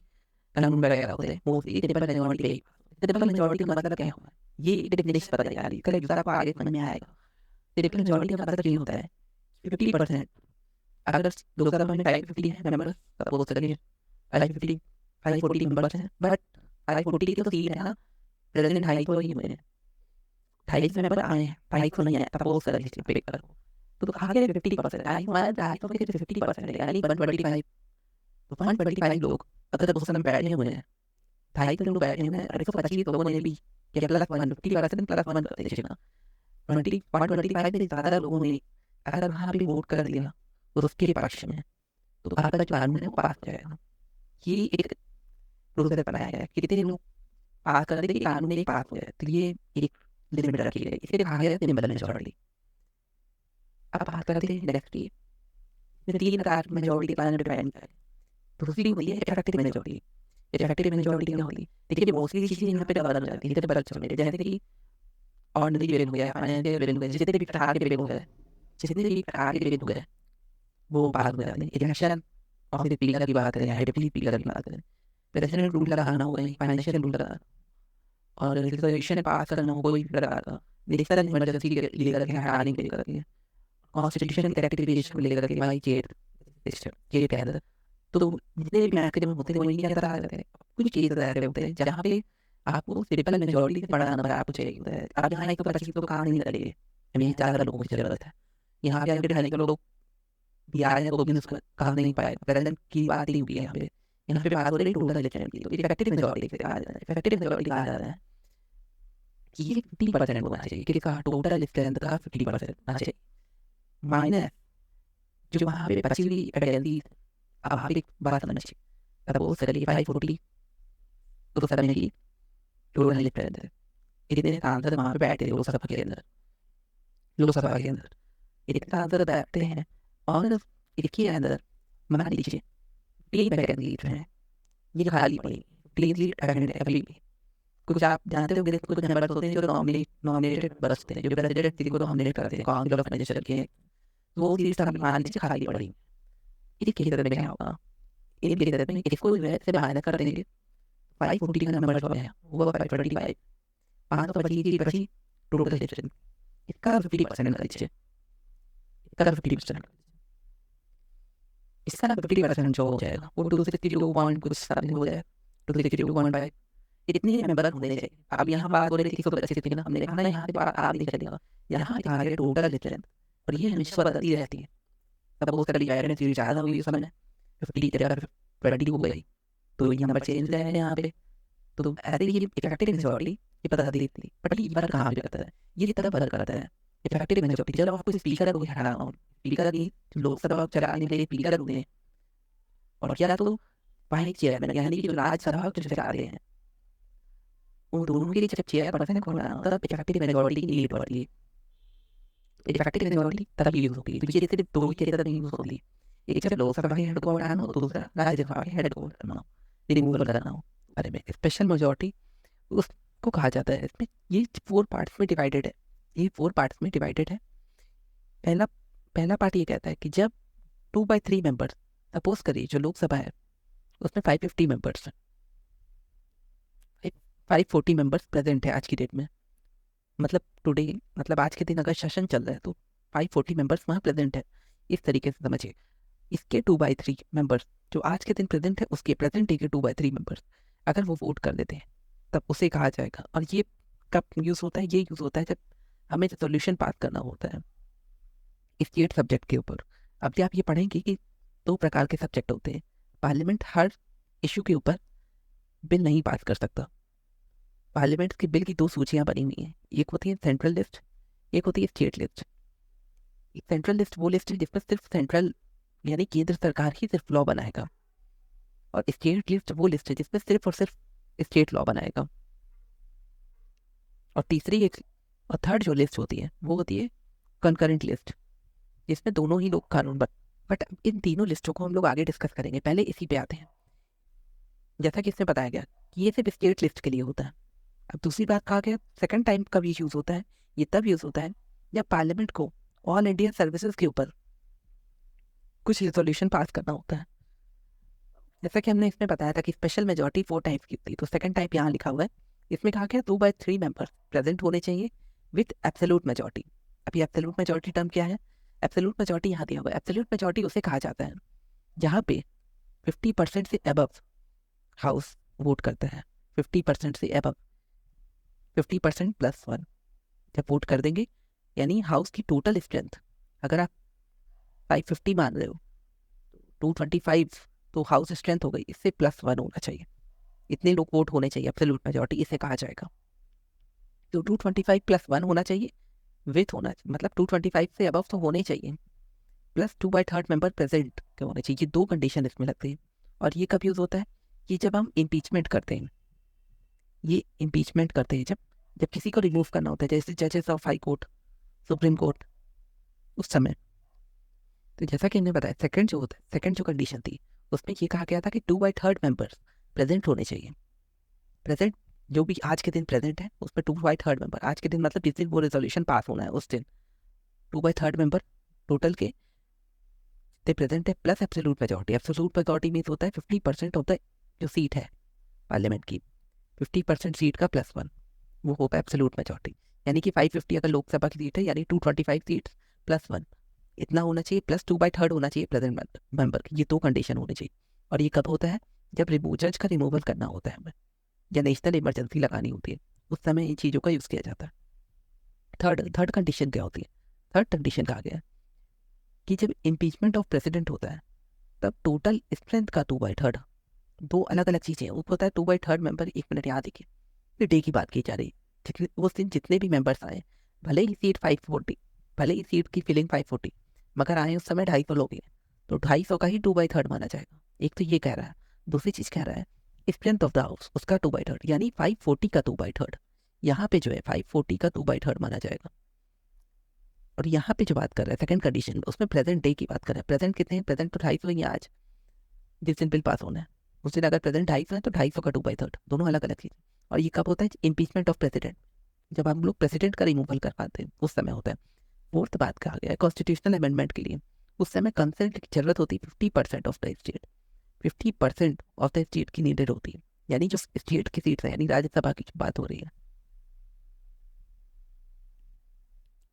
कानून वगैरह होते हैं वो लिबरल मेजोरिटी है। लिबरल मेजोरिटी का मतलब क्या होगा, ये डेफिनेशन पता चलेगा, इसका यूजर आपको आगे समझ में आएगा। लिबरल मेजोरिटी का मतलब ये होता है 50%। अगर 2000 में 550 है मेंबर्स, सपोज करिए 550 540 मेंबर्स हैं, बट 540 के तो 3 है ना, प्रेसिडेंट 250 ही हुए हैं, 250 मेंबर आए हैं, 250 नहीं आए, सपोज करिए पे करो तो आगे 50% आई हमारा 250 के 50% है, यानी 125। तो 125 लोग अगर 200 में बैठे हुए हैं, 250 लोग बैठे हुए हैं, 125 लोगों ने भी क्या प्लस 150% प्लस 1 करते हैं ना, 125 में ज़्यादा लोगों ने अगर वहाँ भी वोट कर दिया तो उसके पक्ष में, तो आपका जो कानून है वो पास हो जाएगा। ये एक रूल से बनाया गया है कि कितने लोग पास कर देते कि कानून नहीं पास हो जाए, तो ये एक लिमिट रखी गई, इसके लिए कहा गया है लिमिट मेजोरिटी। अब बात करते हैं नेक्स्ट की 3 प्रकार मेजोरिटी का डिपेंड है। दूसरी हुई है इफेक्टिव मेजोरिटी। इफेक्टिव मेजोरिटी क्या होती है? देखिए मोस्टली चीज़ें यहाँ पे बदल जाती है, बदल चल रही है, जैसे कि ऑर्डिनरी बिल हो गया, फाइनेंशियल बिल हो गया, जितने भी प्रकार के बिल हो गए, जितने भी प्रकार के बिल हो गए वो पास हो जाते हैं। इलेक्शन और फिर पीलर की बात करें, हेडिटरी पीलर की बात करें, प्रेसिडेंट रूल लगाना हो गई, फाइनेंशियल रूल लगाना, और लेजिस्लेशन पास करना हो कोई भी प्रकार का, मिनिस्टर इमरजेंसी लेकर के हटाने के लिए, कॉन्स्टिट्यूशन कैरेक्टराइजेशन लेकर के भाई जेट जेट के अंदर, तो जितने भी मैक्सिमम होते हैं वो क्या करा रहे हैं, कुछ चीज़ रह रहे होते हैं जहाँ पे आपको सिंपल मेजोरिटी से बड़ा नंबर आपको चाहिए होता है। आप यहाँ 125 तो काम नहीं करेंगे, हमें 4 लोगों की जरूरत है। यहाँ पे आगे ढाई लोग भी आए हैं तो भी उसका काम नहीं पाए, प्रेजेंट की बात नहीं हुई है यहाँ पे बात हो रही है टोटल इलेक्शन की। तो इफेक्टिव मेजोरिटी से कहा जाता है, इफेक्टिव मेजोरिटी कहा जाता है कि ये 50% होना चाहिए, किसका टोटल स्ट्रेंथ का 50% होना चाहिए, माइनस जो वहाँ पे बची हुई वैकेंसी। अब आप एक बात समझना चाहिए, सपोज करिए 540 तो 7 की टोटल स्ट्रेंथ है, इतने सांसद वहाँ पे बैठे लोकसभा के अंदर, लोकसभा के अंदर इतने सांसद बैठते हैं, और इसके अंदर मान लीजिए 3 वैकेंसी हैं, ये खाली पड़ी 3 सीट अवेलेबल। कुछ आप जानते हो कुछ नंबर होते हैं जो नॉमिनेटेड बरसते हैं, जो प्रेसिडेंट किसी को नॉमिनेट करते हैं काउंसिल ऑफ मिनिस्टर के, वो सीट मान लीजिए खाली पड़ी। इसके तरह में क्या होगा, इनके तरह में इसको से बाहर कर देंगे, 540 का नंबर जो है वो 525, 525 की बची टोटल इलेक्शन, इसका 50% कर दीजिए, इसका 50%, इसका 50% जो हो जाएगा वो 262 कुछ समथिंग हो जाएगा, 262.5। इतने मेंबर होने चाहिए। अब यहाँ बात हो रही थी 185 की ना, हमने कहा ना यहाँ पे आप नहीं चलेगा, यहाँ पे आगे टोटल इलेक्शन, और ये हमेशा बदलती रहती है। सपोज कर लिया है सीरीज ज़्यादा हुई उस समय 50 हो गई, तो ये नंबर चेंज है यहाँ पे। तो ऐसे ही इफेक्टिव मेजोरिटी ये बता दी थी, बट ये बार कहाँ पे करता है, ये तरह बदल करता है। इफेक्टिव मेजोरिटी जब आपको स्पीकर को हटाना हो, स्पीकर की लोकसभा चलाने के लिए स्पीकर होते हैं, और क्या तो वाइस चेयरमैन यानी कि जो राज्यसभा को चला रहे हैं, उन दोनों के लिए जब चेयरपर्सन को बनाना होता है तब इफेक्टिव मेजोरिटी की नीड पड़ती है। इफेक्टिव मेजोरिटी तब यूज होती है, तो ये सिर्फ 2 ही तरह यूज होती है, एक जब लोकसभा के हेड को हटाना हो, दूसरा राज्यसभा के हेड को हटाना हो, रिमूवल करना हो। अरे में स्पेशल मेजोरिटी उसको कहा जाता है। इसमें ये 4 पार्ट्स में डिवाइडेड है, ये 4 पार्ट्स में डिवाइडेड है। पहला पहला पार्ट ये कहता है कि जब 2/3 मेंबर्स, सपोज करिए जो लोकसभा है उसमें 550 मेंबर्स हैं, 540 मेंबर्स प्रेजेंट है आज की डेट में, मतलब टुडे, मतलब आज के दिन अगर सेशन चल रहा है तो 540 मेंबर्स वहाँ प्रेजेंट है, इस तरीके से समझिए। इसके 2/3 मेंबर्स जो आज के दिन प्रेजेंट है, उसके प्रेजेंट डे के 2/3 मेंबर्स अगर वो वोट कर देते हैं तब उसे कहा जाएगा। और ये कब यूज़ होता है? ये यूज़ होता है जब हमें सोल्यूशन पास करना होता है स्टेट सब्जेक्ट के ऊपर। अब आप ये पढ़ेंगे कि 2 प्रकार के सब्जेक्ट होते हैं। पार्लियामेंट हर इशू के ऊपर बिल नहीं पास कर सकता। पार्लियामेंट की बिल की 2 सूचियाँ बनी हुई हैं, एक होती है सेंट्रल लिस्ट, एक होती है स्टेट लिस्ट। सेंट्रल लिस्ट वो लिस्ट है जिसमें सिर्फ सेंट्रल यानी केंद्र सरकार ही सिर्फ लॉ बनाएगा, और स्टेट लिस्ट वो लिस्ट है जिसमें सिर्फ और सिर्फ स्टेट लॉ बनाएगा। और तीसरी एक और थर्ड जो लिस्ट होती है वो होती है कंकरेंट लिस्ट, जिसमें दोनों ही लोग कानून बट इन तीनों लिस्टों को हम लोग आगे डिस्कस करेंगे, पहले इसी पे आते हैं। जैसा कि इसमें बताया गया कि ये सिर्फ स्टेट लिस्ट के लिए होता है। अब दूसरी बात कहा गया सेकंड टाइम कब ये यूज़ होता है? ये तब यूज़ होता है जब पार्लियामेंट को ऑल इंडिया सर्विसेज के ऊपर कुछ रिजोल्यूशन पास करना होता है। जैसा कि हमने इसमें बताया था कि स्पेशल मेजॉरिटी 4 टाइप्स की होती है, तो सेकंड टाइप यहाँ लिखा हुआ है। इसमें कहा गया 2/3 मेंबर्स प्रेजेंट होने चाहिए विथ एब्सोल्यूट मेजॉरिटी। अभी एब्सोल्यूट मेजॉरिटी टर्म क्या है? एब्सोल्यूट मेजॉरिटी यहाँ दिया हुआ है। एब्सोल्यूट मेजॉरिटी उसे कहा जाता है जहाँ पे 50% से अबव हाउस वोट करता है। 50% से अबव, 50% + 1 जब वोट कर देंगे, यानी हाउस की टोटल स्ट्रेंथ अगर आप 550 मान रहे हो, 225 तो हाउस स्ट्रेंथ हो गई, इससे +1 होना चाहिए। इतने लोग वोट होने चाहिए, एब्सोल्यूट मेजॉरिटी इसे कहा जाएगा। तो 225 + 1 होना चाहिए, विथ होना मतलब 225 से अबव तो होने चाहिए, प्लस 2/3 मेंबर प्रेजेंट के होने चाहिए। ये 2 कंडीशन इसमें लगती है। और ये कब यूज़ होता है? कि जब हम इम्पीचमेंट करते हैं। ये इम्पीचमेंट करते हैं जब किसी को रिमूव करना होता है, जैसे जजेस of high court, supreme court, उस समय। तो जैसा कि हमने बताया सेकंड जो होता है, सेकंड जो कंडीशन थी उसमें ये कहा गया था कि 2/3 मेंबर्स प्रेजेंट होने चाहिए। प्रेजेंट जो भी आज के दिन प्रेजेंट है उसमें 2/3 मेंबर, आज के दिन मतलब जिस दिन वो रेजोल्यूशन पास होना है उस दिन 2/3 मेंबर टोटल के प्रेजेंट है, plus absolute majority. Absolute majority means होता है 50% ऑफ द जो सीट है पार्लियामेंट की, 50% सीट का +1 वो होगा एब्सोल्यूट मेजॉरिटी। यानी कि 550 अगर लोकसभा की सीट है यानी 225 सीट +1 इतना होना चाहिए, प्लस 2/3 होना चाहिए प्रेजेंट मेंबर की। ये 2 कंडीशन होनी चाहिए। और ये कब होता है? जब जज का रिमूवल करना होता है हमें, या नेशनल इमरजेंसी लगानी होती है, उस समय इन चीज़ों का यूज़ किया जाता है। थर्ड कंडीशन क्या होती है? थर्ड कंडीशन कहा गया कि जब इम्पीचमेंट ऑफ प्रेसिडेंट होता है तब टोटल स्ट्रेंथ का 2/3, 2 अलग अलग चीज़ें हैं। होता है 2/3 मेंबर, 1 मिनट याद देखिए, फिर डे की बात की जा रही है। उस दिन जितने भी मेंबर्स आए, भले ही सीट 540, भले ही सीट की फिलिंग 540, मगर आए उस समय 250 लोग हैं, तो 250 का ही 2/3 माना जाएगा। एक तो ये कह रहा है। दूसरी चीज़ कह रहा है स्ट्रेंथ ऑफ द हाउस उसका 2/3 यानी 540 का 2/3, यहाँ पे जो है 540 का 2/3 माना जाएगा। और यहाँ पे जो बात कर रहा है सेकंड कंडीशन उसमें प्रेजेंट डे की बात कर रहा है। प्रेजेंट कितने हैं? प्रेजेंट तो 250 ही आज जिस दिन बिल पास होना है उस दिन अगर प्रेजेंट 250 है तो 250 का 2/3, दोनों अलग अलग चीज़। और ये कब होता है? इम्पीचमेंट ऑफ प्रेसिडेंट, जब हम लोग प्रेसिडेंट का रिमूवल कर पाते हैं उस समय होता है। फोर्थ बात कहा गया है कॉन्स्टिट्यूशनल अमेंडमेंट के लिए उस समय कंसेंट की जरूरत होती है 50% of the state, 50% of the state की नीडेड होती है। यानी जो स्टेट की सीट्स है यानी राज्यसभा की बात हो रही है,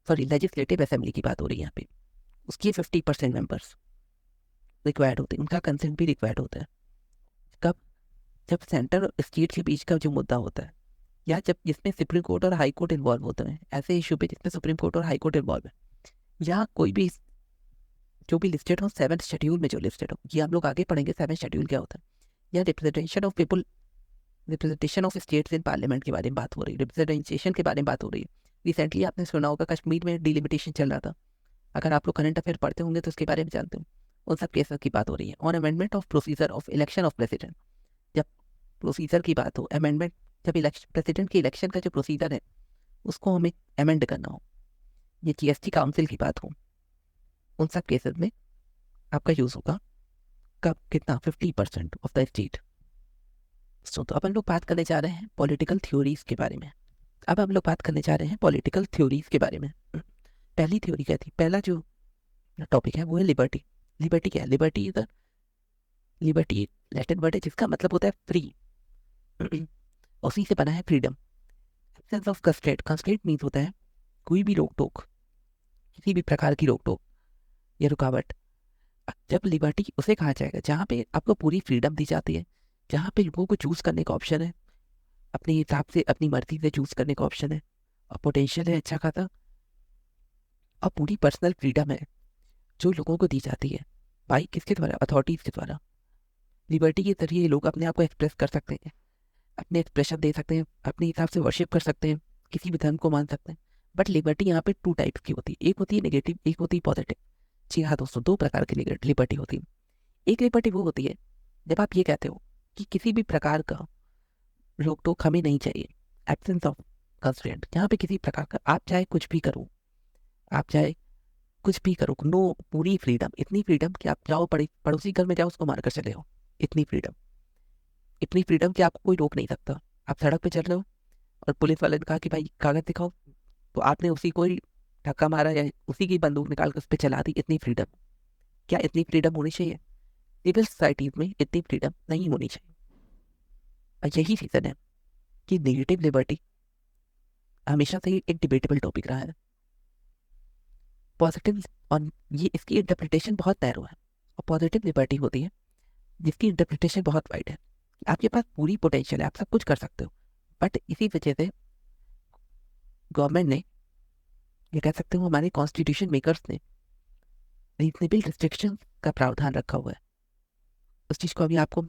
सॉरी लेजिस्लेटिव असेंबली की बात हो रही है यहाँ पे, उसकी 50% मेंबर्स रिक्वायर्ड होते हैं, उनका कंसेंट भी रिक्वायर्ड होता है। कब? जब सेंटर और स्टेट के बीच का जो मुद्दा होता है, या जब जिसमें सुप्रीम कोर्ट और हाई कोर्ट इन्वॉल्व होते हैं, ऐसे इशू पे जिसमें सुप्रीम कोर्ट और हाई कोर्ट इन्वॉल्व है, या कोई भी जो भी लिस्टेड हो 7th शेड्यूल में जो लिस्टेड हो, ये हम लोग आगे पढ़ेंगे 7th शेड्यूल क्या होता है, या representation of people, representation of states in parliament के बारे में बात हो रही है, रिप्रेजेंटेशन के बारे में बात हो रही है। रिसेंटली आपने सुना होगा कश्मीर में डिलिमिटेशन चल रहा था, अगर आप लोग करंट अफेयर पढ़ते होंगे तो उसके बारे में जानते हो, उन सब केसेस की बात हो रही है। On amendment of procedure of election of president, जब प्रोसीजर की बात हो, अमेंडमेंट जब प्रेसिडेंट के इलेक्शन का जो प्रोसीजर है उसको हमें अमेंड करना हो, ये जीएसटी काउंसिल की बात हो, उन सब केसेस में आपका यूज़ होगा कब? कितना? 50% ऑफ द स्टेट। तो अब हम लोग बात करने जा रहे हैं पॉलिटिकल थ्योरीज के बारे में। अब हम लोग बात करने जा रहे हैं पॉलिटिकल थ्योरीज के बारे में। पहली थ्योरी क्या थी? पहला जो टॉपिक है वो है लिबर्टी। लिबर्टी क्या है? Liberty is liberty Latin word है जिसका मतलब होता है फ्री, उसी से बना है freedom. Absence of constraint, constraint means होता है कोई भी रोक टोक किसी भी प्रकार की रोक टोक या रुकावट। जब लिबर्टी उसे कहा जाएगा जहाँ पे आपको पूरी फ्रीडम दी जाती है, जहाँ पे लोगों को चूज करने का ऑप्शन है, अपने हिसाब से अपनी मर्जी से चूज करने का ऑप्शन है, और पोटेंशियल है अच्छा खासा, और पूरी पर्सनल फ्रीडम है जो लोगों को दी जाती है भाई किसके द्वारा, अथॉरिटीज के द्वारा। लिबर्टी के जरिए लोग अपने आप को एक्सप्रेस कर सकते हैं, अपने एक्सप्रेशन दे सकते हैं, अपने हिसाब से वर्शिप कर सकते हैं, किसी भी धर्म को मान सकते हैं। बट लिबर्टी यहाँ पे 2 टाइप्स की होती है, एक होती है नेगेटिव, एक होती है पॉजिटिव। जी हाँ दोस्तों, 2 प्रकार की लिबर्टी होती है। एक लिबर्टी वो होती है जब आप ये कहते हो कि किसी भी प्रकार का रोक टोक हमें नहीं चाहिए, एब्सेंस ऑफ कंस्ट्रेंट, जहाँ पे किसी प्रकार का आप चाहे कुछ भी करो, आप चाहे कुछ भी करो, नो, पूरी फ्रीडम, इतनी फ्रीडम कि आप जाओ पड़ोसी घर में जाओ उसको मारकर चले हो, इतनी फ्रीडम, इतनी फ्रीडम कि आपको कोई रोक नहीं सकता। आप सड़क पे चल रहे हो और पुलिस वाले ने कहा कि भाई कागज दिखाओ, तो आपने उसी को ही धक्का मारा या उसी की बंदूक निकाल कर उस पर चला दी, इतनी फ्रीडम। क्या इतनी फ्रीडम होनी चाहिए? सिविल सोसाइटीज में इतनी फ्रीडम नहीं होनी चाहिए। और यही रीजन है कि नेगेटिव लिबर्टी हमेशा से ही एक डिबेटेबल टॉपिक रहा है। पॉजिटिव, और ये इसकी इंटरप्रिटेशन बहुत नैरो है, और पॉजिटिव लिबर्टी होती है जिसकी इंटरप्रिटेशन बहुत वाइड है। आपके पास पूरी पोटेंशियल है, आप सब कुछ कर सकते हो, बट इसी वजह से गवर्नमेंट ने, ये कह सकते हो हमारे कॉन्स्टिट्यूशन मेकर्स ने, रीजनेबल रिस्ट्रिक्शन का प्रावधान रखा हुआ है। उस चीज़ को अभी आपको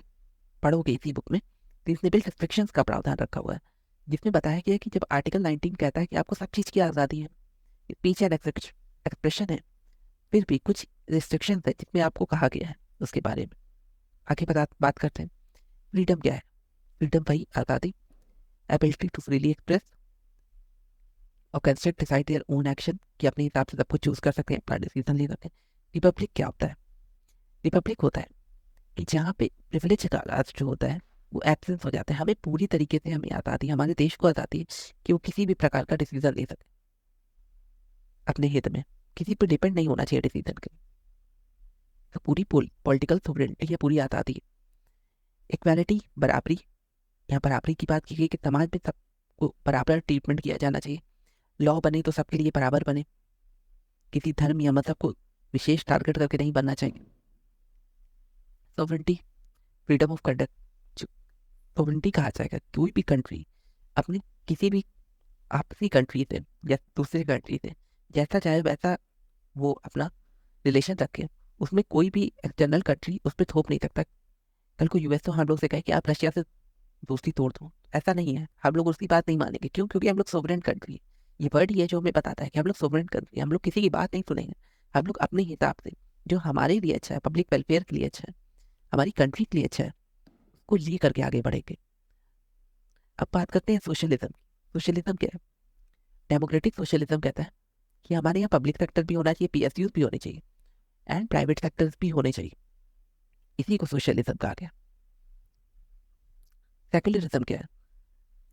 पढ़ोगे इसी बुक में, रीजनेबल रिस्ट्रिक्शंस का प्रावधान रखा हुआ है, जिसमें बताया गया है कि जब आर्टिकल 19 कहता है कि आपको सब चीज़ की आज़ादी है, स्पीच एंड एक्सप्रेशन है, फिर भी कुछ रिस्ट्रिक्शन है जिसमें आपको कहा गया है उसके बारे में। आगे बात करते हैं। फ्रीडम क्या है? फ्रीडम भाई आज़ादी, एबिलिटी टू फ्रीली एक्सप्रेस और construct decide their own action, कि अपने हिसाब से सब कुछ चूज कर सकते हैं, अपना डिसीजन ले सकते हैं। रिपब्लिक क्या होता है? रिपब्लिक होता है कि जहाँ पे प्रिविलेज का राज जो होता है वो एब्सेंस हो जाता है। हमें पूरी तरीके से हमें आज़ादी, हमारे देश को आज़ादी है कि वो किसी भी प्रकार का डिसीजन ले सके अपने हित में, किसी पर डिपेंड नहीं होना चाहिए डिसीजन के। तो पूरी पॉलिटिकल सोवरेनिटी है, पूरी आज़ादी है। इक्वालिटी, बराबरी, यहाँ बराबरी की बात की गई कि समाज में सबको बराबर ट्रीटमेंट किया जाना चाहिए। लॉ बने तो सबके लिए बराबर बने, किसी धर्म या मजहब को विशेष टारगेट करके नहीं बनना चाहिए। Sovereignty, freedom of conduct, sovereignty कहा जाएगा कोई भी कंट्री अपने किसी भी आपसी कंट्री से या दूसरे कंट्री से जैसा चाहे वैसा वो अपना रिलेशन रखे, उसमें कोई भी एक्सटर्नल कंट्री उस पर थोप नहीं सकता। कल को यूएस तो हम लोग से कहे कि आप रशिया से दोस्ती तोड़ दो, ऐसा नहीं है, हम लोग उसकी बात नहीं मानेंगे। क्यों? क्योंकि हम लोग सोवरेन कंट्री है। ये वर्ड ही है जो हमें बताता है कि हम लोग सोवरेन कंट्री, हम लोग किसी की बात नहीं सुनेंगे। हम लोग अपने हिसाब से जो हमारे लिए अच्छा है, पब्लिक वेलफेयर के लिए अच्छा है, हमारी कंट्री के लिए अच्छा है, उसको लिए करके आगे बढ़ेंगे। अब बात करते हैं सोशलिज्म। सोशलिज्म क्या है? डेमोक्रेटिक सोशलिज्म कहता है कि हमारे यहाँ पब्लिक सेक्टर भी होना चाहिए, पीएसयूज भी होने चाहिए, एंड प्राइवेट सेक्टर्स भी होने चाहिए। इसी को सोशलिज्म कहा गया। सेक्युलरिज्म क्या है?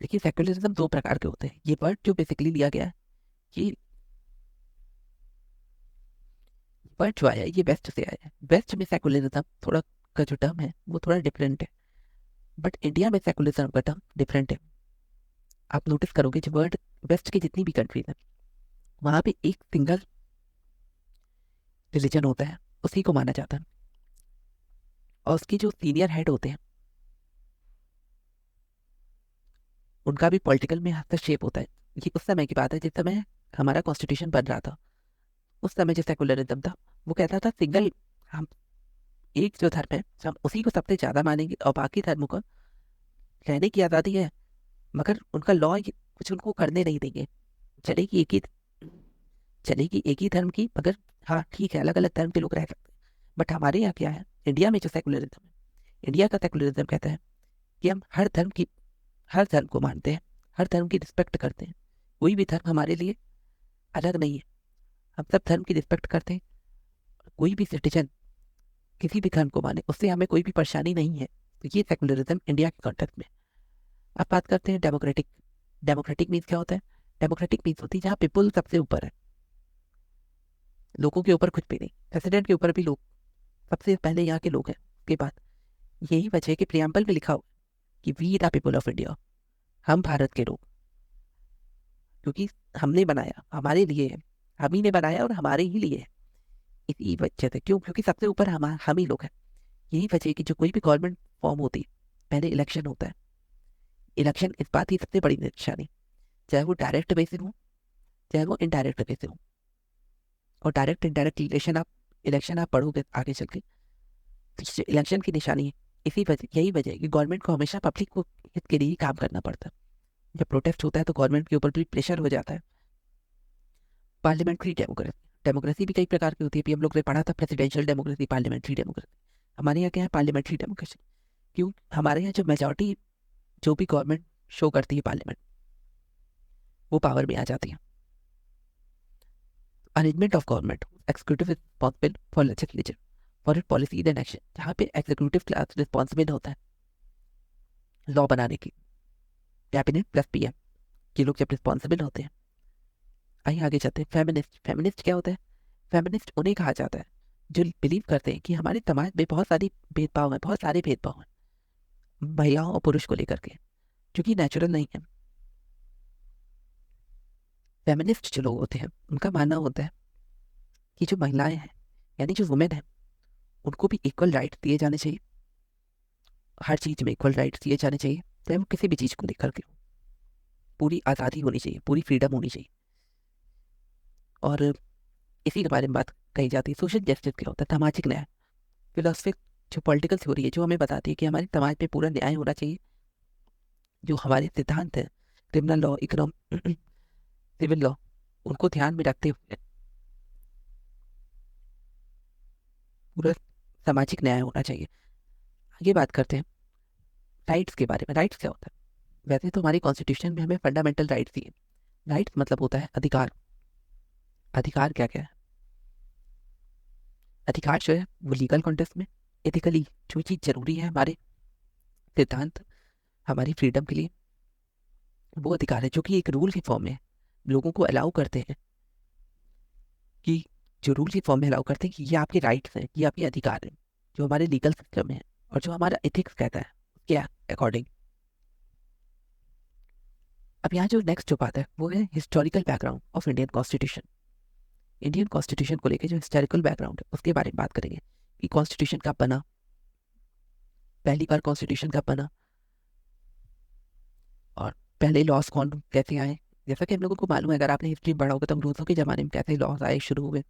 देखिए, सेक्युलरिज्म 2 प्रकार के होते हैं। ये वर्ड जो बेसिकली लिया गया है, ये वर्ड जो आया है ये वेस्ट से आया है। वेस्ट में सेक्युलरिज्म थोड़ा का जो टर्म है वो थोड़ा डिफरेंट है, बट इंडिया में सेक्युलरिज्म का टर्म डिफरेंट है। आप नोटिस करोगे जो वर्ड वेस्ट की जितनी भी कंट्रीज है वहाँ पे एक सिंगल रिलीजन होता है, उसी को माना जाता है, और उसके जो सीनियर हेड होते हैं उनका भी पॉलिटिकल में हस्तक्षेप होता है। ये उस समय की बात है जिस समय हमारा कॉन्स्टिट्यूशन बन रहा था। उस समय जो सेकुलरिज्म था वो कहता था सिंगल, हम एक जो धर्म है हम उसी को सबसे ज़्यादा मानेंगे, और बाकी धर्मों को रहने की आज़ादी है, मगर उनका लॉ कुछ उनको करने नहीं देंगे। चलेगी एक ही चलेगी एक ही धर्म की, मगर हाँ ठीक है, अलग अलग धर्म के लोग रह सकते हैं। बट हमारे यहाँ क्या है, इंडिया में जो सेकुलरिज्म है, इंडिया का सेकुलरिज्म कहता है कि हम हर धर्म को मानते हैं, हर धर्म की रिस्पेक्ट करते हैं। कोई भी धर्म हमारे लिए अलग नहीं है, हम सब धर्म की रिस्पेक्ट करते हैं। कोई भी सिटीजन किसी भी धर्म को माने, उससे हमें कोई भी परेशानी नहीं है। तो ये सेकुलरिज्म इंडिया के कॉन्टेक्स्ट में। अब बात करते हैं डेमोक्रेटिक। डेमोक्रेटिक मीन्स क्या होता है? डेमोक्रेटिक मीन्स होती है जहाँ पीपल सबसे ऊपर है, लोगों के ऊपर कुछ भी नहीं। प्रेसिडेंट के ऊपर भी लोग सबसे पहले यहाँ के लोग हैं, उसके बाद यही वजह है कि प्रियम्बल में लिखा हो कि we the people of India, हम भारत के लोग, क्योंकि हमने बनाया, हमारे लिए है, हम ही ने बनाया और हमारे ही लिए है। इसी वजह से, क्यों? क्योंकि सबसे ऊपर हम ही लोग हैं। यही वजह है कि जो कोई भी गवर्नमेंट फॉर्म होती है, पहले इलेक्शन होता है। इलेक्शन इस बात की सबसे बड़ी निशानी, चाहे वो डायरेक्ट वे से हो, चाहे वो इनडायरेक्ट वे से हो। और डायरेक्ट इनडायरेक्ट इलेक्शन आप पढ़ोगे आगे चल के, तो इलेक्शन की निशानी है। यही वजह है कि गवर्नमेंट को हमेशा पब्लिक को हित के लिए ही काम करना पड़ता है। जब प्रोटेस्ट होता है तो गवर्नमेंट के ऊपर भी प्रेशर हो जाता है। पार्लियामेंट्री डेमोक्रेसी, डेमोक्रेसी भी कई प्रकार की होती है। हम लोग ने पढ़ा था प्रेसिडेंशियल डेमोक्रेसी, पार्लियामेंट्री डेमोक्रेसी। हमारे यहाँ क्या है? Parliamentary democracy. क्यों? हमारे यहाँ जो मेजॉरिटी, जो भी गवर्नमेंट शो करती है पार्लियामेंट, वो पावर में आ जाती है। Arrangement of government, executive responsible for legislature for it policies and action. जहाँ पे एग्जीक्यूटिव क्लास रिस्पॉन्सिबल होता है लॉ बनाने की, कैबिनेट प्लस पीएम, ये लोग जब रिस्पॉन्सिबल होते हैं। आइए आगे चलते हैं। फेमिनिस्ट, फेमिनिस्ट क्या होता है? फेमिनिस्ट उन्हें कहा जाता है जो बिलीव करते हैं कि हमारे समाज में बहुत सारी भेदभाव है, बहुत सारे भेदभाव हैं महिलाओं और पुरुष को लेकर के, जो कि नेचुरल नहीं है। फेमिनिस्ट जो लोग होते हैं उनका मानना होता है कि जो महिलाएं हैं, यानी जो वुमेन है, उनको भी इक्वल राइट दिए जाने चाहिए। हर चीज़ में इक्वल राइट दिए जाने चाहिए, चाहे वो किसी भी चीज़ को लेकर के हो। पूरी आज़ादी होनी चाहिए, पूरी फ्रीडम होनी चाहिए। और इसी के बारे में बात कही जाती है। सोशल जस्टिस क्या होता है? सामाजिक न्याय। फिलोसफी, जो पॉलिटिकल थ्योरी है, जो हमें बताती है कि हमारे समाज में पूरा न्याय होना चाहिए। जो हमारे सिद्धांत है, criminal law, economic, civil law, उनको ध्यान में रखते हुए पूरा सामाजिक न्याय होना चाहिए। आगे बात करते हैं राइट्स के बारे में। राइट्स क्या होता है? वैसे तो हमारी कॉन्स्टिट्यूशन में हमें फंडामेंटल राइट्स दिए। राइट्स मतलब होता है अधिकार। अधिकार क्या क्या है? अधिकार जो है वो लीगल कॉन्टेक्स्ट में एथिकली जो चीज़ जरूरी है हमारे सिद्धांत, हमारी फ्रीडम के लिए, वो अधिकार है जो कि एक रूल की फॉर्म में लोगों को अलाउ करते हैं, कि जो रूल की फॉर्म में अलाउ करते हैं कि ये आपके राइट्स हैं, ये आपके अधिकार हैं, जो हमारे लीगल सिस्टम में है और जो हमारा एथिक्स कहता है क्या अकॉर्डिंग। अब यहाँ जो नेक्स्ट जो बात है वो है historical background of Indian constitution. Indian constitution को लेकर जो हिस्टोरिकल बैकग्राउंड है उसके बारे में बात करेंगे कि कॉन्स्टिट्यूशन कब बना, पहली बार कॉन्स्टिट्यूशन कब बना, और पहले लॉस कौन कैसे आए। जैसा कि हम लोगों को मालूम है, अगर आपने हिस्ट्री पढ़ा होगा तो अंग्रेजों के ज़माने में कैसे लॉस आए शुरू हुए।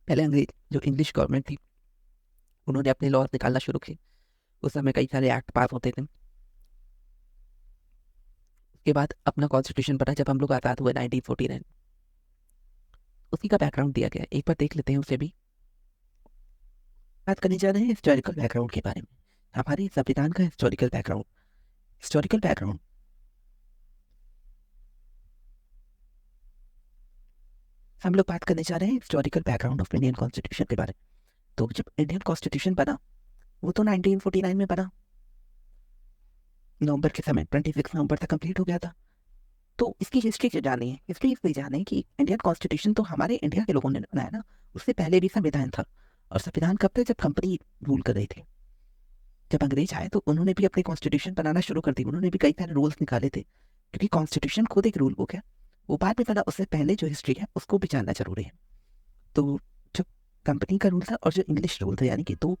पहले अंग्रेज जो इंग्लिश गवर्नमेंट थी, उन्होंने अपने लॉस निकालना शुरू किए। उस समय कई सारे एक्ट पास होते थे। उसके बाद अपना कॉन्स्टिट्यूशन बना जब हम लोग आज़ाद हुए 1949। उसी का बैकग्राउंड दिया गया है, एक बार देख लेते हैं उसे भी। बात करने जा रहे हैं हिस्टोरिकल बैकग्राउंड के बारे में, हमारे संविधान का हिस्टोरिकल बैकग्राउंड। हिस्टोरिकल बैकग्राउंड, हम लोग बात करने जा रहे हैं historical background of Indian constitution के बारे में। तो जब इंडियन कॉन्स्टिट्यूशन बना, वो तो 1949 में बना, नवंबर के समय 26 नवंबर तक कंप्लीट हो गया था। तो इसकी हिस्ट्री क्या जानी है? हिस्ट्री इसलिए जाने कि इंडियन कॉन्स्टिट्यूशन तो हमारे इंडिया के लोगों ने बनाया ना, उससे पहले भी संविधान था। और संविधान कब था? जब कंपनी रूल कर रही थी। जब अंग्रेज आए तो उन्होंने भी अपने कॉन्स्टिट्यूशन बनाना शुरू कर दी, उन्होंने भी कई सारे रूल्स निकाले थे, क्योंकि कॉन्स्टिट्यूशन खुद एक रूल बुक है। वो बाद में बना, उससे पहले जो हिस्ट्री है उसको भी जानना जरूरी है। तो जो कंपनी का रूल था और जो इंग्लिश रूल था, यानी कि दो,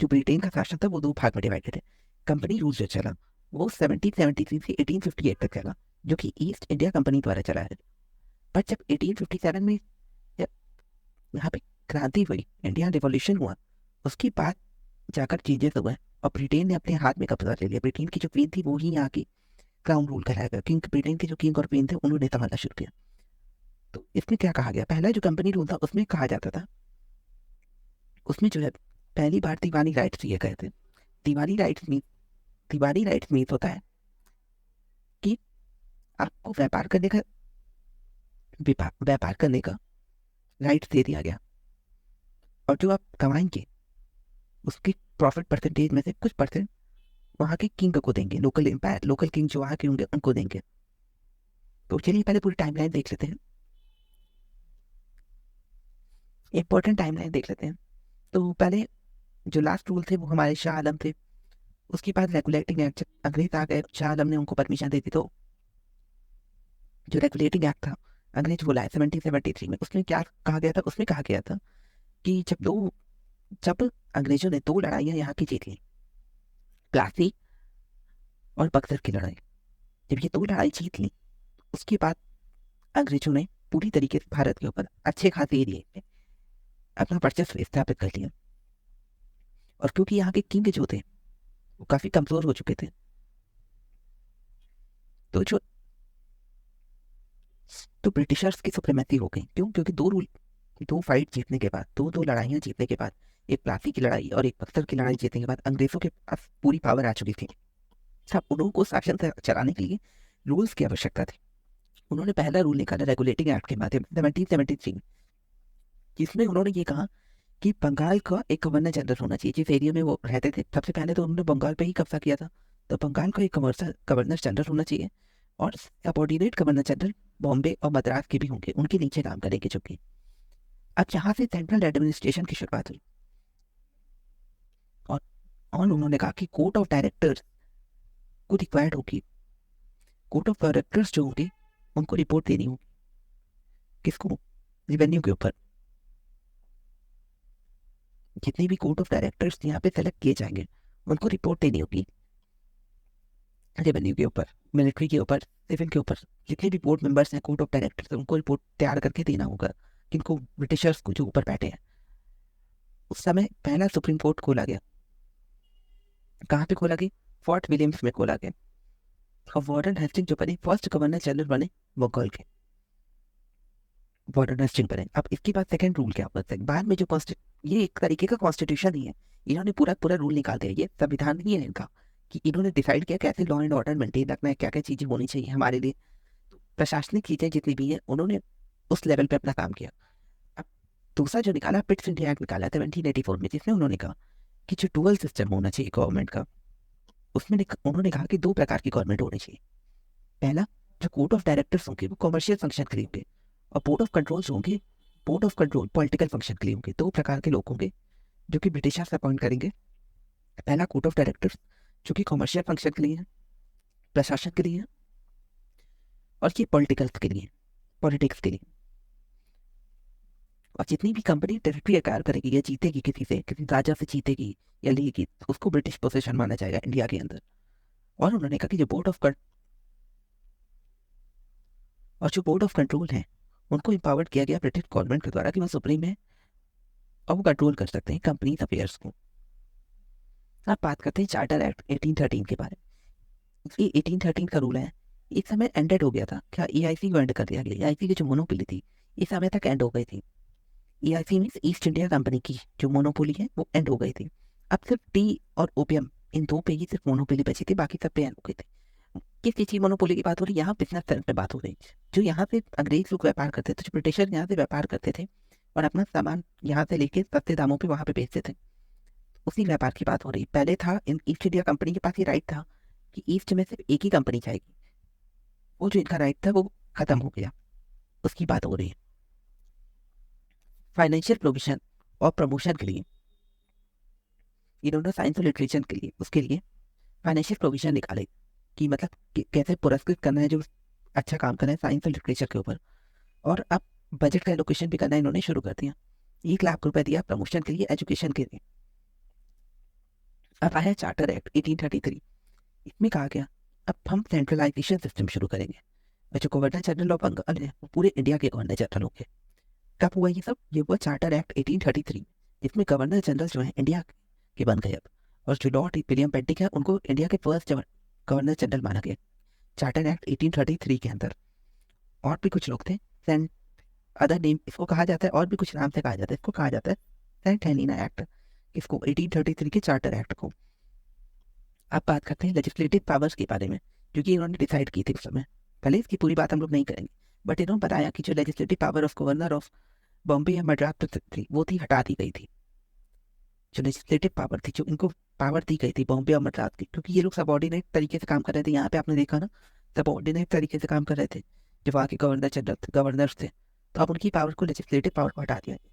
जो ब्रिटेन का शासन था वो दो भाग में डिवाइडेड है। कंपनी रूल जो चला वो 1773 से 1858 तक चला, जो कि ईस्ट इंडिया कंपनी द्वारा चला है। बट जब 1857 में जब यहाँ पे क्रांति हुई, इंडिया रिवॉल्यूशन हुआ, उसके बाद जाकर चेंजेस हुए और ब्रिटेन ने अपने हाथ में कब्जा ले लिया। ब्रिटेन की जो क्वीन थी वो ही यहाँ की क्राउन रूल कहलाएगा, क्योंकि ब्रिटेन के जो किंग और क्वीन थे उन्होंने संभालना शुरू किया। तो इसमें क्या कहा गया? पहला जो कंपनी रूल था उसमें कहा जाता था, उसमें जो है पहली बार दीवानी राइट्स दिए गए थे। दीवानी राइट्स मीन, दीवानी राइट्स मीन होता है कि आपको व्यापार करने का राइट्स दे दिया गया, और जो आप कमाएंगे उसकी प्रॉफिट परसेंटेज में से कुछ परसेंट वहाँ के किंग को देंगे, लोकल एम्पायर, लोकल किंग जो वहाँ के होंगे उनको देंगे। तो चलिए पहले पूरी टाइमलाइन देख लेते हैं, इंपॉर्टेंट टाइमलाइन देख लेते हैं। तो पहले जो लास्ट रूल थे वो हमारे शाह आलम थे। उसके बाद रेगुलेटिंग एक्ट, अंग्रेज आ गए, शाह आलम ने उनको परमिशन दे दी। तो जो रेगुलेटिंग एक्ट था अंग्रेज बोला है 1773 में। उसमें क्या कहा गया था? उसमें कहा गया था कि जब अंग्रेजों ने 2 लड़ाइयाँ यहाँ की जीत ली, प्लासी और बक्सर की लड़ाई, जब ये 2 लड़ाई जीत ली, उसके बाद अंग्रेजों ने पूरी तरीके से भारत के ऊपर अच्छे खासे एरिए में अपना वर्चस्व स्थापित कर लिया। और क्योंकि यहाँ के किंग जो थे वो काफी कमजोर हो चुके थे, तो ब्रिटिशर्स की सुप्रीमेसी हो गई। क्यों? क्योंकि 2 फाइट जीतने के बाद, दो लड़ाइयाँ जीतने के बाद, एक प्लासी की लड़ाई और एक बक्सर की लड़ाई जीतने के बाद अंग्रेजों के पास पूरी पावर आ चुकी थी। सब उनको शासन चलाने के लिए रूल्स की आवश्यकता थी। उन्होंने पहला रूल निकाला रेगुलेटिंग एक्ट के माध्यम 1773, जिसमें उन्होंने ये कहा कि बंगाल का एक गवर्नर जनरल होना चाहिए जिस एरिया में वो रहते थे। सबसे पहले तो उन्होंने बंगाल पे ही कब्जा किया था, तो बंगाल का एक गवर्नर जनरल होना चाहिए, और सबऑर्डिनेट गवर्नर जनरल बॉम्बे और मद्रास के भी होंगे, उनके नीचे काम करेंगे। चुकी अब यहाँ से सेंट्रल एडमिनिस्ट्रेशन की शुरुआत हुई, और उन्होंने कहा कि कोर्ट ऑफ डायरेक्टर्स को रिक्वायर्ड होगी, कोर्ट ऑफ डायरेक्टर्स जो होंगे उनको रिपोर्ट देनी होगी। किसको? रेवेन्यू के ऊपर। जितने भी कोर्ट ऑफ डायरेक्टर्स यहाँ पे सेलेक्ट किए जाएंगे उनको रिपोर्ट देनी होगी रेवेन्यू के ऊपर, मिलिट्री के ऊपर, सिविल के ऊपर। जितने भी बोर्ड मेंबर्स हैं कोर्ट ऑफ डायरेक्टर्स, उनको रिपोर्ट तैयार करके देना होगा किनको? ब्रिटिशर्स को, जो ऊपर बैठे हैं। उस समय पहला सुप्रीम कोर्ट खोला गया। कहाँ पे खोला गया? फोर्ट विलियम्स में खोला गया। और वार्डन हेस्टिंग जो बने फर्स्ट गवर्नर जनरल बने बंगाल के, वार्डन हेस्टिंग बने। अब इसके बाद सेकंड रूल क्या होता है? बाद में जो ये एक तरीके का कॉन्स्टिट्यूशन ही है, इन्होंने पूरा रूल निकाल दिया। ये संविधान ही है इनका, कि इन्होंने डिसाइड किया कैसे लॉ एंड ऑर्डर मेंटेन रखना है, क्या क्या चीजें होनी चाहिए हमारे लिए। प्रशासनिक चीजें जितनी भी हैं उन्होंने उस लेवल पे अपना काम किया। अब दूसरा जो निकाला, पिट्स इंडिया एक्ट निकाला 1784 में, जिसमें उन्होंने कहा कि जो डुअल सिस्टम होना चाहिए गवर्नमेंट का, उसमें उन्होंने कहा कि 2 प्रकार की गवर्नमेंट होनी चाहिए। पहला, जो कोर्ट ऑफ डायरेक्टर्स होंगे वो कमर्शियल फंक्शन के लिए होंगे, और बोर्ड ऑफ कंट्रोल होंगे, board of control political function के लिए होंगे। 2 प्रकार के लोग होंगे जो कि ब्रिटिशर्स अपॉइंट करेंगे। पहला कोर्ट ऑफ डायरेक्टर्स, जो कि कमर्शियल फंक्शन के लिए है, प्रशासन के लिए है, और ये पॉलिटिकल्स के लिए, पॉलिटिक्स के लिए। और जितनी भी कंपनी टेरिटरी एक्वायर करेगी या जीतेगी किसी से, किसी राजा से जीतेगी या लेगी, उसको ब्रिटिश पोजीशन माना जाएगा इंडिया के अंदर। और उन्होंने कहा कि जो बोर्ड ऑफ कंट्रोल है उनको एम्पावर्ड किया गया ब्रिटिश गवर्नमेंट के द्वारा कि वो सुप्रीम है और वो कंट्रोल कर सकते हैं कंपनीज अफेयर्स को। अब बात करते हैं चार्टर एक्ट 1813 के बारे में। ये 1813 का रूल है, इस समय एंडेड हो गया था। क्या? EIC को एंड कर दिया गया। EIC की जो मोनोपोली थी इस समय तक एंड हो गई थी। EIC means east India company की जो मोनोपोली है वो एंड हो गई थी। अब सिर्फ टी और ओपियम, इन 2 पे ही सिर्फ मोनोपोली बची थी, बाकी सब पे एंड हो गई थी। किस चीज की मोनोपोली की बात हो रही है? यहाँ बिजनेस सेंस पे बात हो रही है। जो यहाँ से अंग्रेज लोग व्यापार करते थे, जो ब्रिटिशर यहाँ से व्यापार करते थे और अपना सामान यहाँ से लेके सस्ते दामों पे वहां पे बेचते थे, उसी व्यापार की बात हो रही है। पहले था ईस्ट इंडिया कंपनी के पास ये राइट था कि ईस्ट में सिर्फ एक ही कंपनी जाएगी, वो जो इनका राइट था वो खत्म हो गया, उसकी बात हो रही है। फाइनेंशियल प्रोविजन और प्रमोशन के लिए इन्होंने साइंस और लिटरेचर के लिए, उसके लिए फाइनेंशियल प्रोविजन निकाले कि मतलब कैसे पुरस्कृत करना है जो अच्छा काम करना है साइंस और लिटरेचर के ऊपर। और अब बजट का एलोकेशन भी करना इन्होंने शुरू कर दिया। 1 लाख रुपए दिया प्रमोशन के लिए, एजुकेशन के लिए। अब आया चार्टर एक्ट 1833। इसमें कहा गया अब हम सेंट्रलाइजेशन सिस्टम शुरू करेंगे, जो गवर्नर जनरल ऑफ बंगाल है वो पूरे इंडिया के गवर्नर जनरल होंगे। कब हुआ ये सब? ये हुआ चार्टर एक्ट 1833, जिसमें गवर्नर जनरल जो है इंडिया के बन गए अब। और जो लॉर्ड विलियम बेंटिक है उनको इंडिया के फर्स्ट गवर्नर जनरल माना गया चार्टर एक्ट 1833 के अंदर। और भी कुछ लोग थे, सेंट अदर नेम इसको कहा जाता है, और भी कुछ नाम से कहा जाता है। इसको कहा जाता है सेंट हेलेना एक्ट, इसको 1833 के चार्टर एक्ट को। अब बात करते हैं लेजिस्लेटिव पावर्स के बारे में, क्योंकि इन्होंने डिसाइड की थी उस समय। पहले इसकी पूरी बात हम लोग नहीं करेंगे, बट इन्होंने बताया कि जो legislative power of governor of Bombay या मद्रास थी वो थी हटा दी गई थी। जो लेजिस्लेटिव पावर थी, जो इनको पावर दी गई थी बॉम्बे और मद्रास की, क्योंकि ये लोग सबऑर्डिनेट तरीके से काम कर रहे थे। यहाँ पे आपने देखा ना, सबऑर्डिनेट तरीके से काम कर रहे थे जो वहाँ के गवर्नर्स थे, तो अब उनकी पावर को, लेजिस्लेटिव पावर को हटा दिया गया।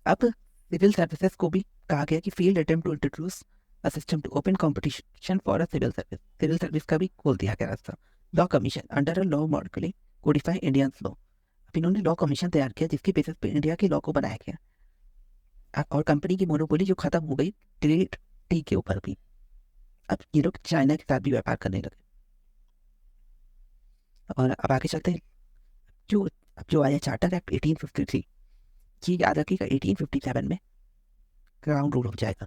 अब सिविल सर्विसेज को भी कहा गया कि field attempt to introduce a system to open competition for a civil service, civil service का भी खोल दिया गया रास्ता। Law commission under a law model codify Indian law. अब इन्होंने लॉ कमीशन तैयार किया जिसके बेसिस पे इंडिया के लॉ को बनाया गया। और कंपनी की मोनोपोली जो खत्म हो गई ट्रेड टी के ऊपर भी। अब ये लोग चाइना के साथ भी व्यापार करने लगे। और अब आगे चलते हैं। जो अब जो आया चार्टर एक्ट 1853, ये याद रखिएगा 1857 में क्राउन रूल हो जाएगा।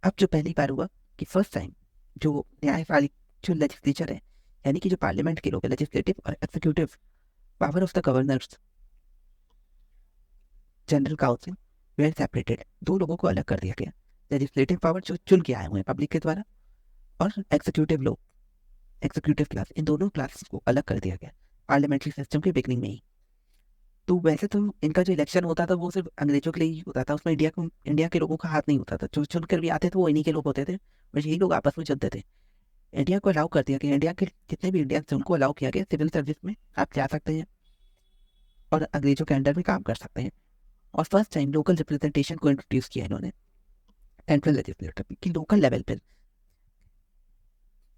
अब जो पहली बार हुआ कि फर्स्ट टाइम जो न्यायपालिक जो लेजिस्लेचर है, यानी कि जो पार्लियामेंट के लोग हैं, लेजिस्लेटिव और executive power of the governors general council were separated. दो लोगों को अलग कर दिया गया। लेजिस्लेटिव पावर जो चुन के आए हुए हैं पब्लिक के द्वारा, और एग्जीक्यूटिव लोग, एग्जीक्यूटिव क्लास, इन दोनों क्लास को अलग कर दिया गया पार्लियामेंट्री सिस्टम के बिगनिंग में ही। तो वैसे तो इनका जो इलेक्शन होता था वो सिर्फ अंग्रेजों के लिए ही होता था, उसमें इंडिया के लोगों का हाथ नहीं होता था। जो चुनकर भी आते थे वो इन्हीं के लोग होते थे, और यही लोग आपस में चलते थे। इंडिया को अलाउ कर दिया गया, इंडिया के जितने भी इंडियंस थे उनको अलाउ किया गया सिविल सर्विस में आप जा सकते हैं और अंग्रेजों के अंडर में काम कर सकते हैं। और फर्स्ट टाइम लोकल रिप्रेजेंटेशन को इंट्रोड्यूस किया इन्होंने सेंट्रल लेजिस्लेटर की लोकल लेवल पर।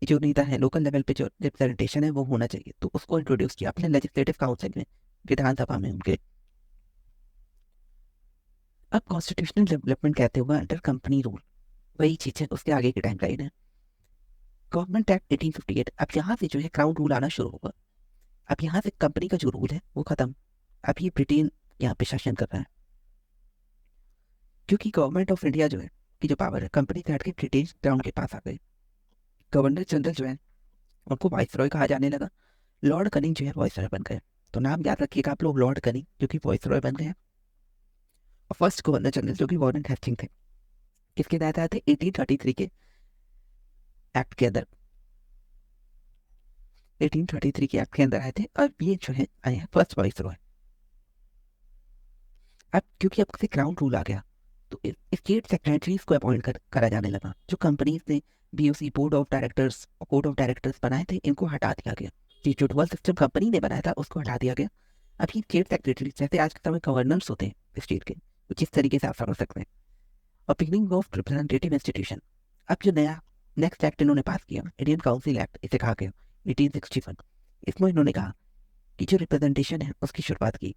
जो नेता है लोकल लेवल पे जो रिप्रेजेंटेशन है वो होना चाहिए, तो उसको इंट्रोड्यूस किया अपने लेजिस्लेटिव काउंसिल में, विधानसभा में उनके। अब कॉन्स्टिट्यूशनल डेवलपमेंट कहते हुए अंडर कंपनी रूल, वही चीज है, उसके आगे की टाइम लाइन है। Government act 1858। अब यहाँ से जो है क्राउन रूल आना शुरू होगा। अब यहाँ से कंपनी का जो रूल है वो खत्म। अब ये ब्रिटेन यहाँ पे शासन कर रहा है, क्योंकि गवर्नमेंट ऑफ इंडिया जो है की जो पावर है कंपनी से हटके ब्रिटिश क्राउन के पास आ गई। गवर्नर जनरल जो है उनको वाइसरॉय कहा जाने लगा। लॉर्ड कनिंग जो है वाइसरॉय बन गए। तो नाम याद रखिएगा आप लोग, लॉर्ड कनिंग जो कि वाइसरॉय बन गए। और फर्स्ट गवर्नर जनरल जो कि वारेन हेस्टिंग थे, किसके तहत आए थे 1833 के एक्ट के अंदर, 1833 के एक्ट के अंदर आए थे। और ये जो है आए हैं फर्स्ट वाइसरॉय। अब क्योंकि अब से क्राउन रूल आ गया तो स्टेट सेक्रेटरीज को अपॉइंट करा जाने लगा। जो कंपनीज ने बीओसी बोर्ड ऑफ डायरेक्टर्स बनाए थे इनको हटा दिया गया। जो डुअल सिस्टम कंपनी ने बनाया था उसको हटा दिया गया। अभी स्टेट सेक्रेटरी जैसे आज के समय गवर्नर्स होते हैं स्टेट के, तो जिस तरीके से आप समझ सकते हैं। और बिगनिंग ऑफ रिप्रेजेंटेटिव इंस्टीट्यूशन। अब जो नया नेक्स्ट एक्ट इन्होंने पास किया इंडियन काउंसिल एक्ट, इसे कहा गया 1861। इसमें इन्होंने कहा कि जो रिप्रेजेंटेशन है उसकी शुरुआत की।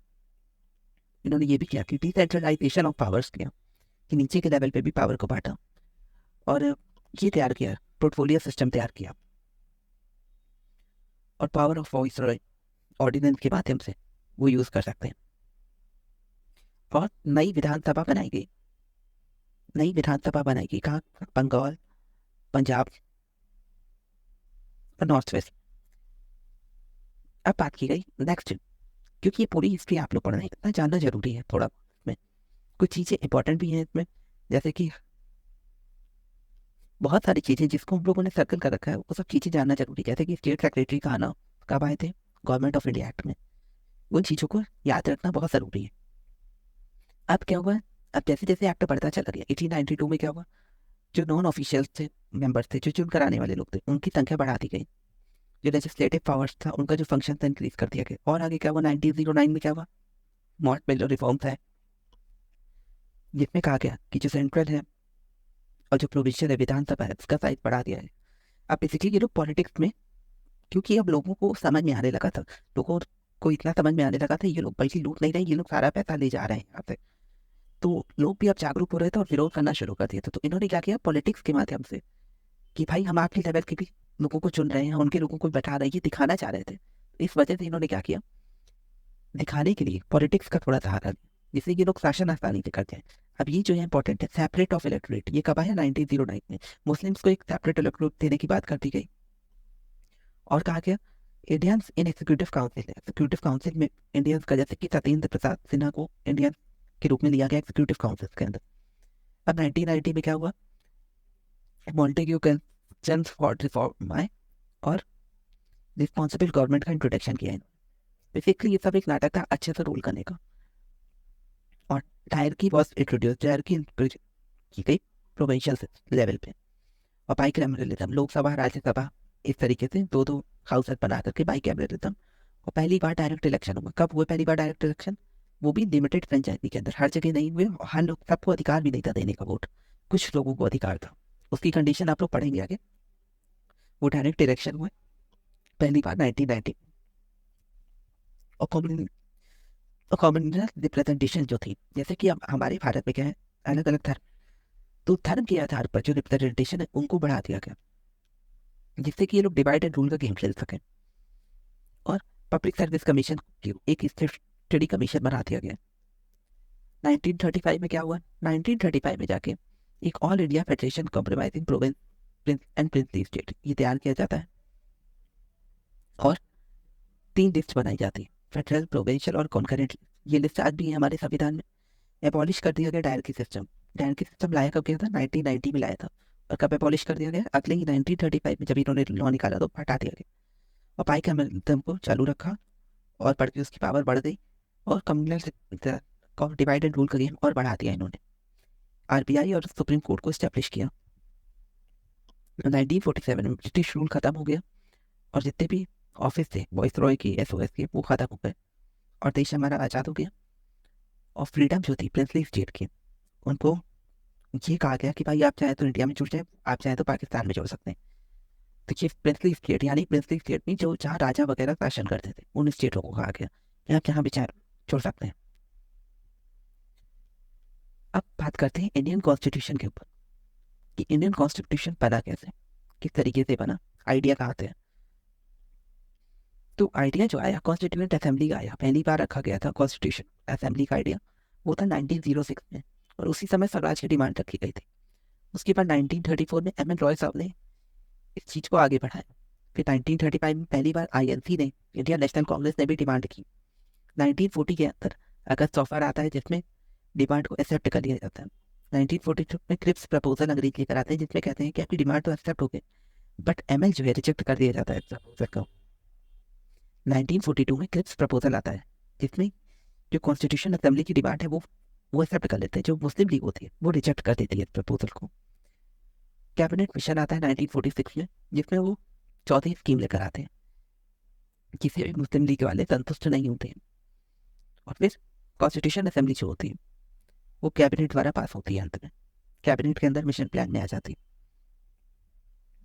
इन्होंने ये भी किया कि डिसेंट्रलाइजेशन ऑफ पावर्स किया, कि नीचे के लेवल पे भी पावर को बांटा। और ये तैयार किया, पोर्टफोलियो सिस्टम तैयार किया, और पावर ऑफ वाइसरॉय ऑर्डिनेंस के माध्यम से वो यूज कर सकते हैं। और नई विधानसभा बनाई गई। नई विधानसभा बनाई गई कहाँ? बंगाल, पंजाब और नॉर्थ वेस्ट। अब बात की गई नेक्स्ट, क्योंकि ये पूरी हिस्ट्री आप लोग पढ़ना इतना जानना जरूरी है थोड़ा। इसमें कुछ चीज़ें इंपॉर्टेंट भी हैं इसमें, जैसे कि बहुत सारी चीज़ें जिसको हम लोगों ने सर्कल कर रखा है वो सब चीज़ें जानना जरूरी है। जैसे कि स्टेट सेक्रेटरी का आना कब आए थे? गवर्नमेंट ऑफ इंडिया एक्ट में। उन चीज़ों को याद रखना बहुत ज़रूरी है। अब क्या हुआ? अब जैसे जैसे एक्ट बढ़ता चला गया 1892 में क्या हुआ? जो नॉन ऑफिशियल थे मेंबर्स थे, जो चुन कराने वाले लोग थे, उनकी संख्या बढ़ा दी गई। जो लेजिस्लेटिव पावर्स था उनका जो फंक्शन था इंक्रीज कर दिया गया। और आगे क्या हुआ? 1909 में क्या हुआ? मॉर्ट मिलो रिफॉर्म था, जिसमें कहा गया कि जो सेंट्रल है और जो प्रोविंशियल है विधानसभा है उसका साइज बढ़ा दिया है। अब बेसिकली ये लोग पॉलिटिक्स में, क्योंकि अब लोगों को समझ में आने लगा था, लोगों को इतना समझ में आने लगा था ये लोग बल्कि लूट नहीं रहे, ये लोग सारा पैसा ले जा रहे हैं यहाँ से। तो लोग भी अब जागरूक हो रहे थे और विरोध करना शुरू कर दिया था। तो इन्होंने क्या किया पॉलिटिक्स के माध्यम से, कि भाई हम आपके लेवल के भी लोगों को चुन रहे हैं, उनके लोगों को बैठा रहे हैं, ये दिखाना चाह रहे थे। इस वजह से इन्होंने क्या किया, दिखाने के लिए पॉलिटिक्स का थोड़ा सहारा लिया, जिससे ये लोग शासन आसानी से करते हैं। अब ये जो है इंपॉर्टेंट है, सेपरेट ऑफ इलेक्टोरेट। ये कब आया? 1909 में। मुस्लिम्स को एक सेपरेट इलेक्टोरेट देने की बात कर दी गई। और कहा गया Indians in executive council. Executive council में इंडियंस का, जैसे कि सत्येंद्र प्रसाद सिन्हा को इंडियन के रूप में लिया गया एग्जीक्यूटिव काउंसिल के अंदर। अब 1990 में क्या हुआ? मॉन्टेग्यू कंसेंस फॉर रिफॉर्म आए और रिस्पॉन्सिबल गवर्नमेंट का इंट्रोडक्शन किया इन्होंने। बेसिकली ये सब एक नाटक था अच्छे से रूल करने का। और डायरकी वॉज इंट्रोड्यूस, डायरकी की गई प्रोविंशियल लेवल पे। और बाई कैमरलिज्म, लोकसभा राज्यसभा इस तरीके से दो दो हाउसेस बना करके बाई कैमरलिज्म। और पहली बार डायरेक्ट इलेक्शन हुआ। कब हुआ पहली बार डायरेक्ट इलेक्शन? वो भी लिमिटेड फ्रेंचाइजी के अंदर, हर जगह नहीं हुए। और हर लोग, सबको अधिकार भी नहीं था देने का वोट, कुछ लोगों को अधिकार था। उसकी कंडीशन आप लोग पढ़ेंगे आगे। वो डायरेक्ट इलेक्शन हुए पहली बार 1990। और कम्युनल रिप्रेजेंटेशन जो थी, जैसे कि हमारे भारत में क्या है, अलग अलग धर्म, तो धर्म के आधार पर जो रिप्रेजेंटेशन है उनको बढ़ा दिया गया, जिससे कि ये लोग डिवाइड एंड रूल का गेम खेल सकें। और पब्लिक सर्विस कमीशन की एक स्टडी कमीशन बना दिया गया। 1935 में क्या हुआ, 1935 में जाके एक all India federation compromising province and princely state ये तैयार किया जाता है, और 3 लिस्ट बनाई जाती है, फेडरल, प्रोविंशियल और कॉन्करेंट। ये लिस्ट आज भी है हमारे संविधान में। एबॉलिश कर दिया गया डायरकी सिस्टम। डायरकी सिस्टम लाया कब गया था, 1990 में लाया था। और कब एबॉलिश कर दिया गया, अगले ही 1935 में जब इन्होंने लॉ निकाला तो हटा दिया गया। और पाई के अमल को चालू रखा, और बढ़ के उसकी पावर बढ़ गई, और कम्युनल डिवाइड एंड रूल का गेम और बढ़ा दिया इन्होंने। आरबीआई और सुप्रीम कोर्ट को इस्टेब्लिश किया। 1947 में ब्रिटिश रूल खत्म हो गया, और जितने भी ऑफिस थे वाइसरॉय की, एसओएस के, वो खत्म हो गए, और देश हमारा आज़ाद हो गया। और फ्रीडम जो थी प्रिंसली स्टेट की, उनको ये कहा गया कि भाई आप चाहे तो इंडिया में जुड़ जाए, आप चाहे तो पाकिस्तान में जुड़ सकते हैं। तो ये प्रिंसली स्टेट, यानी प्रिंसली स्टेट में जो जहाँ राजा वगैरह शासन करते थे, उन स्टेटों को कहा गया कि आप यहाँ भी चाहे जुड़ सकते हैं। अब बात करते हैं इंडियन कॉन्स्टिट्यूशन के ऊपर, कि इंडियन कॉन्स्टिट्यूशन बना कैसे, किस तरीके से बना, आइडिया कहाँ से है। तो आइडिया जो आया कॉन्स्टिट्यूएंट असेंबली का आया, पहली बार रखा गया था कॉन्स्टिट्यूशन असेंबली का आइडिया, वो था 1906 में, और उसी समय स्वराज की डिमांड रखी गई थी। उसके बाद 1934 में एम एन रॉय साहब ने इस चीज़ को आगे बढ़ाया। फिर 1935 में पहली बार आईएनसी ने, इंडियन नेशनल कांग्रेस ने भी डिमांड की। 1940 के अंदर अगस्त ऑफर आता है जिसमें डिमांड को एक्सेप्ट कर लिया जाता है। 1942 में क्रिप्स प्रपोजल अंग्रेज लेकर आते हैं, जिसमें कहते हैं कि आपकी डिमांड तो एक्सेप्ट हो गई, बट एमएल जो है रिजेक्ट कर दिया जाता है प्रपोजल को। 1942 में क्रिप्स प्रपोजल आता है, जिसमें जो कॉन्स्टिट्यूशन असेंबली की डिमांड है वो एक्सेप्ट कर लेते हैं, जो मुस्लिम लीग होती है वो रिजेक्ट कर देती है प्रपोजल को। कैबिनेट मिशन आता है 1946 में, जिसमें वो चौथी स्कीम लेकर आते हैं, किसी भी मुस्लिम लीग वाले संतुष्ट नहीं होते हैं। और फिर कॉन्स्टिट्यूशन असेंबली जो होती है वो कैबिनेट द्वारा पास होती है, अंत में कैबिनेट के अंदर मिशन प्लान में आ जाती है।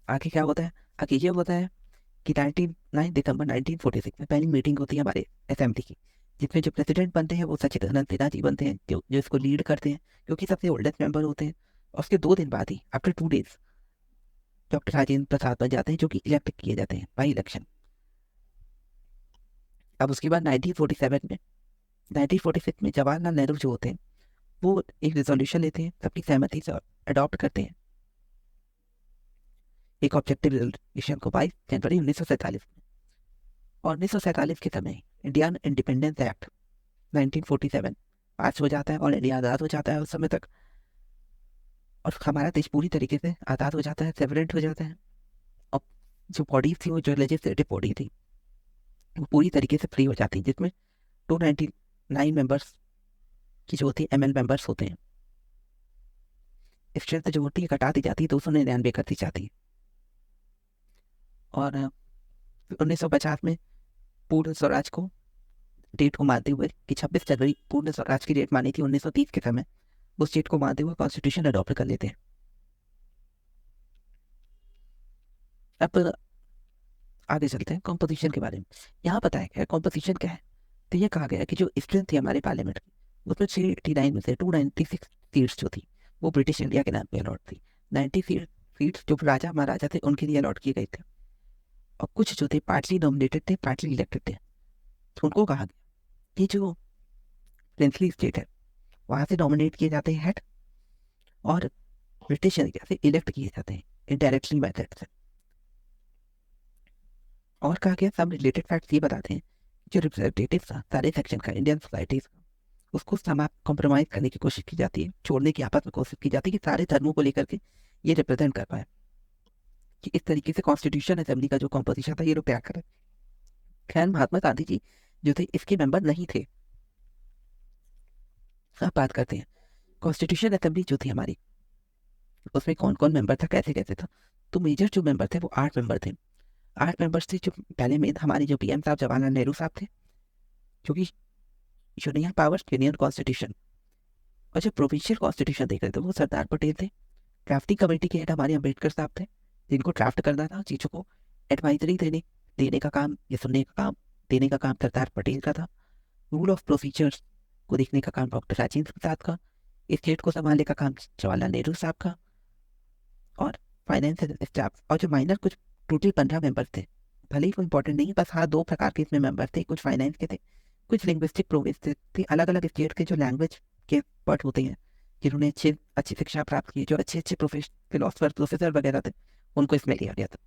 आगे क्या होता है, आगे ये होता है कि 9 दिसंबर 1946 में पहली मीटिंग होती है हमारे असेंबली की, जिसमें जो प्रेसिडेंट बनते हैं वो सचिदानंद सिन्हा जी बनते हैं, जो इसको लीड करते हैं, क्योंकि सबसे ओल्डेस्ट मेंबर होते हैं। और उसके 2 दिन बाद ही, after 2 days, doctor Rajendra Prasad बन जाते हैं, जो कि इलेक्ट किए जाते हैं बाई इलेक्शन। अब उसके बाद 1946 में जवाहरलाल नेहरू जो होते हैं वो एक रिजोल्यूशन लेते हैं, सबकी सहमति से अडॉप्ट करते हैं एक ऑब्जेक्टिव रिजोल्यूशन को 22 जनवरी 1947 में। और 1947 के समय इंडियन इंडिपेंडेंस एक्ट 1947 पास हो जाता है, और इंडिया आज़ाद हो जाता है उस समय तक। और हमारा देश पूरी तरीके से आज़ाद हो जाता है, सेपरेट हो जाता है। और जो बॉडीज थी, वो जो लेजिस्लेटिव बॉडी थी, वो पूरी तरीके से फ्री हो जाती है, जिसमें 299 मेंबर्स की जो होती है एमएल मेंबर्स होते हैं। स्ट्रेंथ जो होती है घटा दी जाती है, 299 कर दी जाती है। और 1950 में पूर्ण स्वराज को डेट को मानते हुए, कि 26 जनवरी पूर्ण स्वराज की डेट मानी थी 1930 के समय, उस डेट को मानते हुए कॉन्स्टिट्यूशन अडॉप्ट कर लेते हैं। अब आगे चलते हैं कॉम्पोजिशन के बारे में। यहाँ पता है क्या कॉम्पोजिशन क्या है, तो ये कहा गया कि जो स्ट्रेंथ थी हमारे पार्लियामेंट की, उसमें 389 में से 296 सीट्स जो थी वो ब्रिटिश इंडिया के नाम पे अलॉट थी। 90 सीट्स जो राजा महाराजा थे उनके लिए अलॉट किए गए थे, और कुछ जो थे पार्टली नॉमिनेटेड थे, पार्टली इलेक्टेड थे। तो उनको कहा गया कि जो प्रिंसली स्टेट है वहाँ से नॉमिनेट किए जाते हैं हेड, और ब्रिटिश इंडिया से इलेक्ट किए जाते हैं इनडायरेक्टली मेथड से। और कहा गया सब रिलेटेड फैक्ट्स ये बताते हैं, जो रिप्रेजेंटेटिव था सारे सेक्शन का इंडियन सोसाइटी का, उसको कॉम्प्रोमाइज करने की कोशिश की जाती है, छोड़ने की आपस में कोशिश की जाती है, कि सारे धर्मों को लेकर के ये रिप्रेजेंट कर पाए। कि इस तरीके से कॉन्स्टिट्यूशन असेंबली का जो कॉम्पोजिशन था ये लोग तैयार करें। खैर महात्मा गांधी जी जो थे इसके मेंबर नहीं थे। अब बात करते हैं कॉन्स्टिट्यूशन असेंबली जो थी हमारी, उसमें कौन कौन मेंबर था, कैसे कैसे था। तो मेजर जो मेंबर थे वो 8 मेंबर थे। 8 मेंबर्स थे। जो पहले में हमारे जो पीएम साहब जवाहरलाल नेहरू साहब थे, जो कि यूनियन पावर्स यूनियन कॉन्स्टिट्यूशन, और जो प्रोविंशियल कॉन्स्टिट्यूशन देख रहे थे वो सरदार पटेल थे। ड्राफ्टिंग कमेटी के हेड हमारे अम्बेडकर साहब थे, जिनको ड्राफ्ट करना था, चीज़ों को एडवाइजरी देने का काम या सुनने का काम देने का काम सरदार पटेल का था। रूल ऑफ प्रोसीजर्स को देखने का काम डॉक्टर राजेंद्र प्रसाद का। स्टेट को संभालने का काम जवाहरलाल नेहरू साहब का। और फाइनेंस स्टाफ और जो माइनर कुछ टोटल 15 मेंबर थे, भले ही कोई इंपॉर्टेंट नहीं है, बस हाँ 2 प्रकार के इसमें मेंबर थे, कुछ फाइनेंस के थे, कुछ लिंग्विस्टिक प्रोविंस थे, अलग अलग स्टेट के जो लैंग्वेज के एक्सपर्ट होते हैं, जिन्होंने अच्छी शिक्षा प्राप्त की, जो अच्छे अच्छे फिलोसफर प्रोफेसर वगैरह थे, उनको इसमें लिया गया था।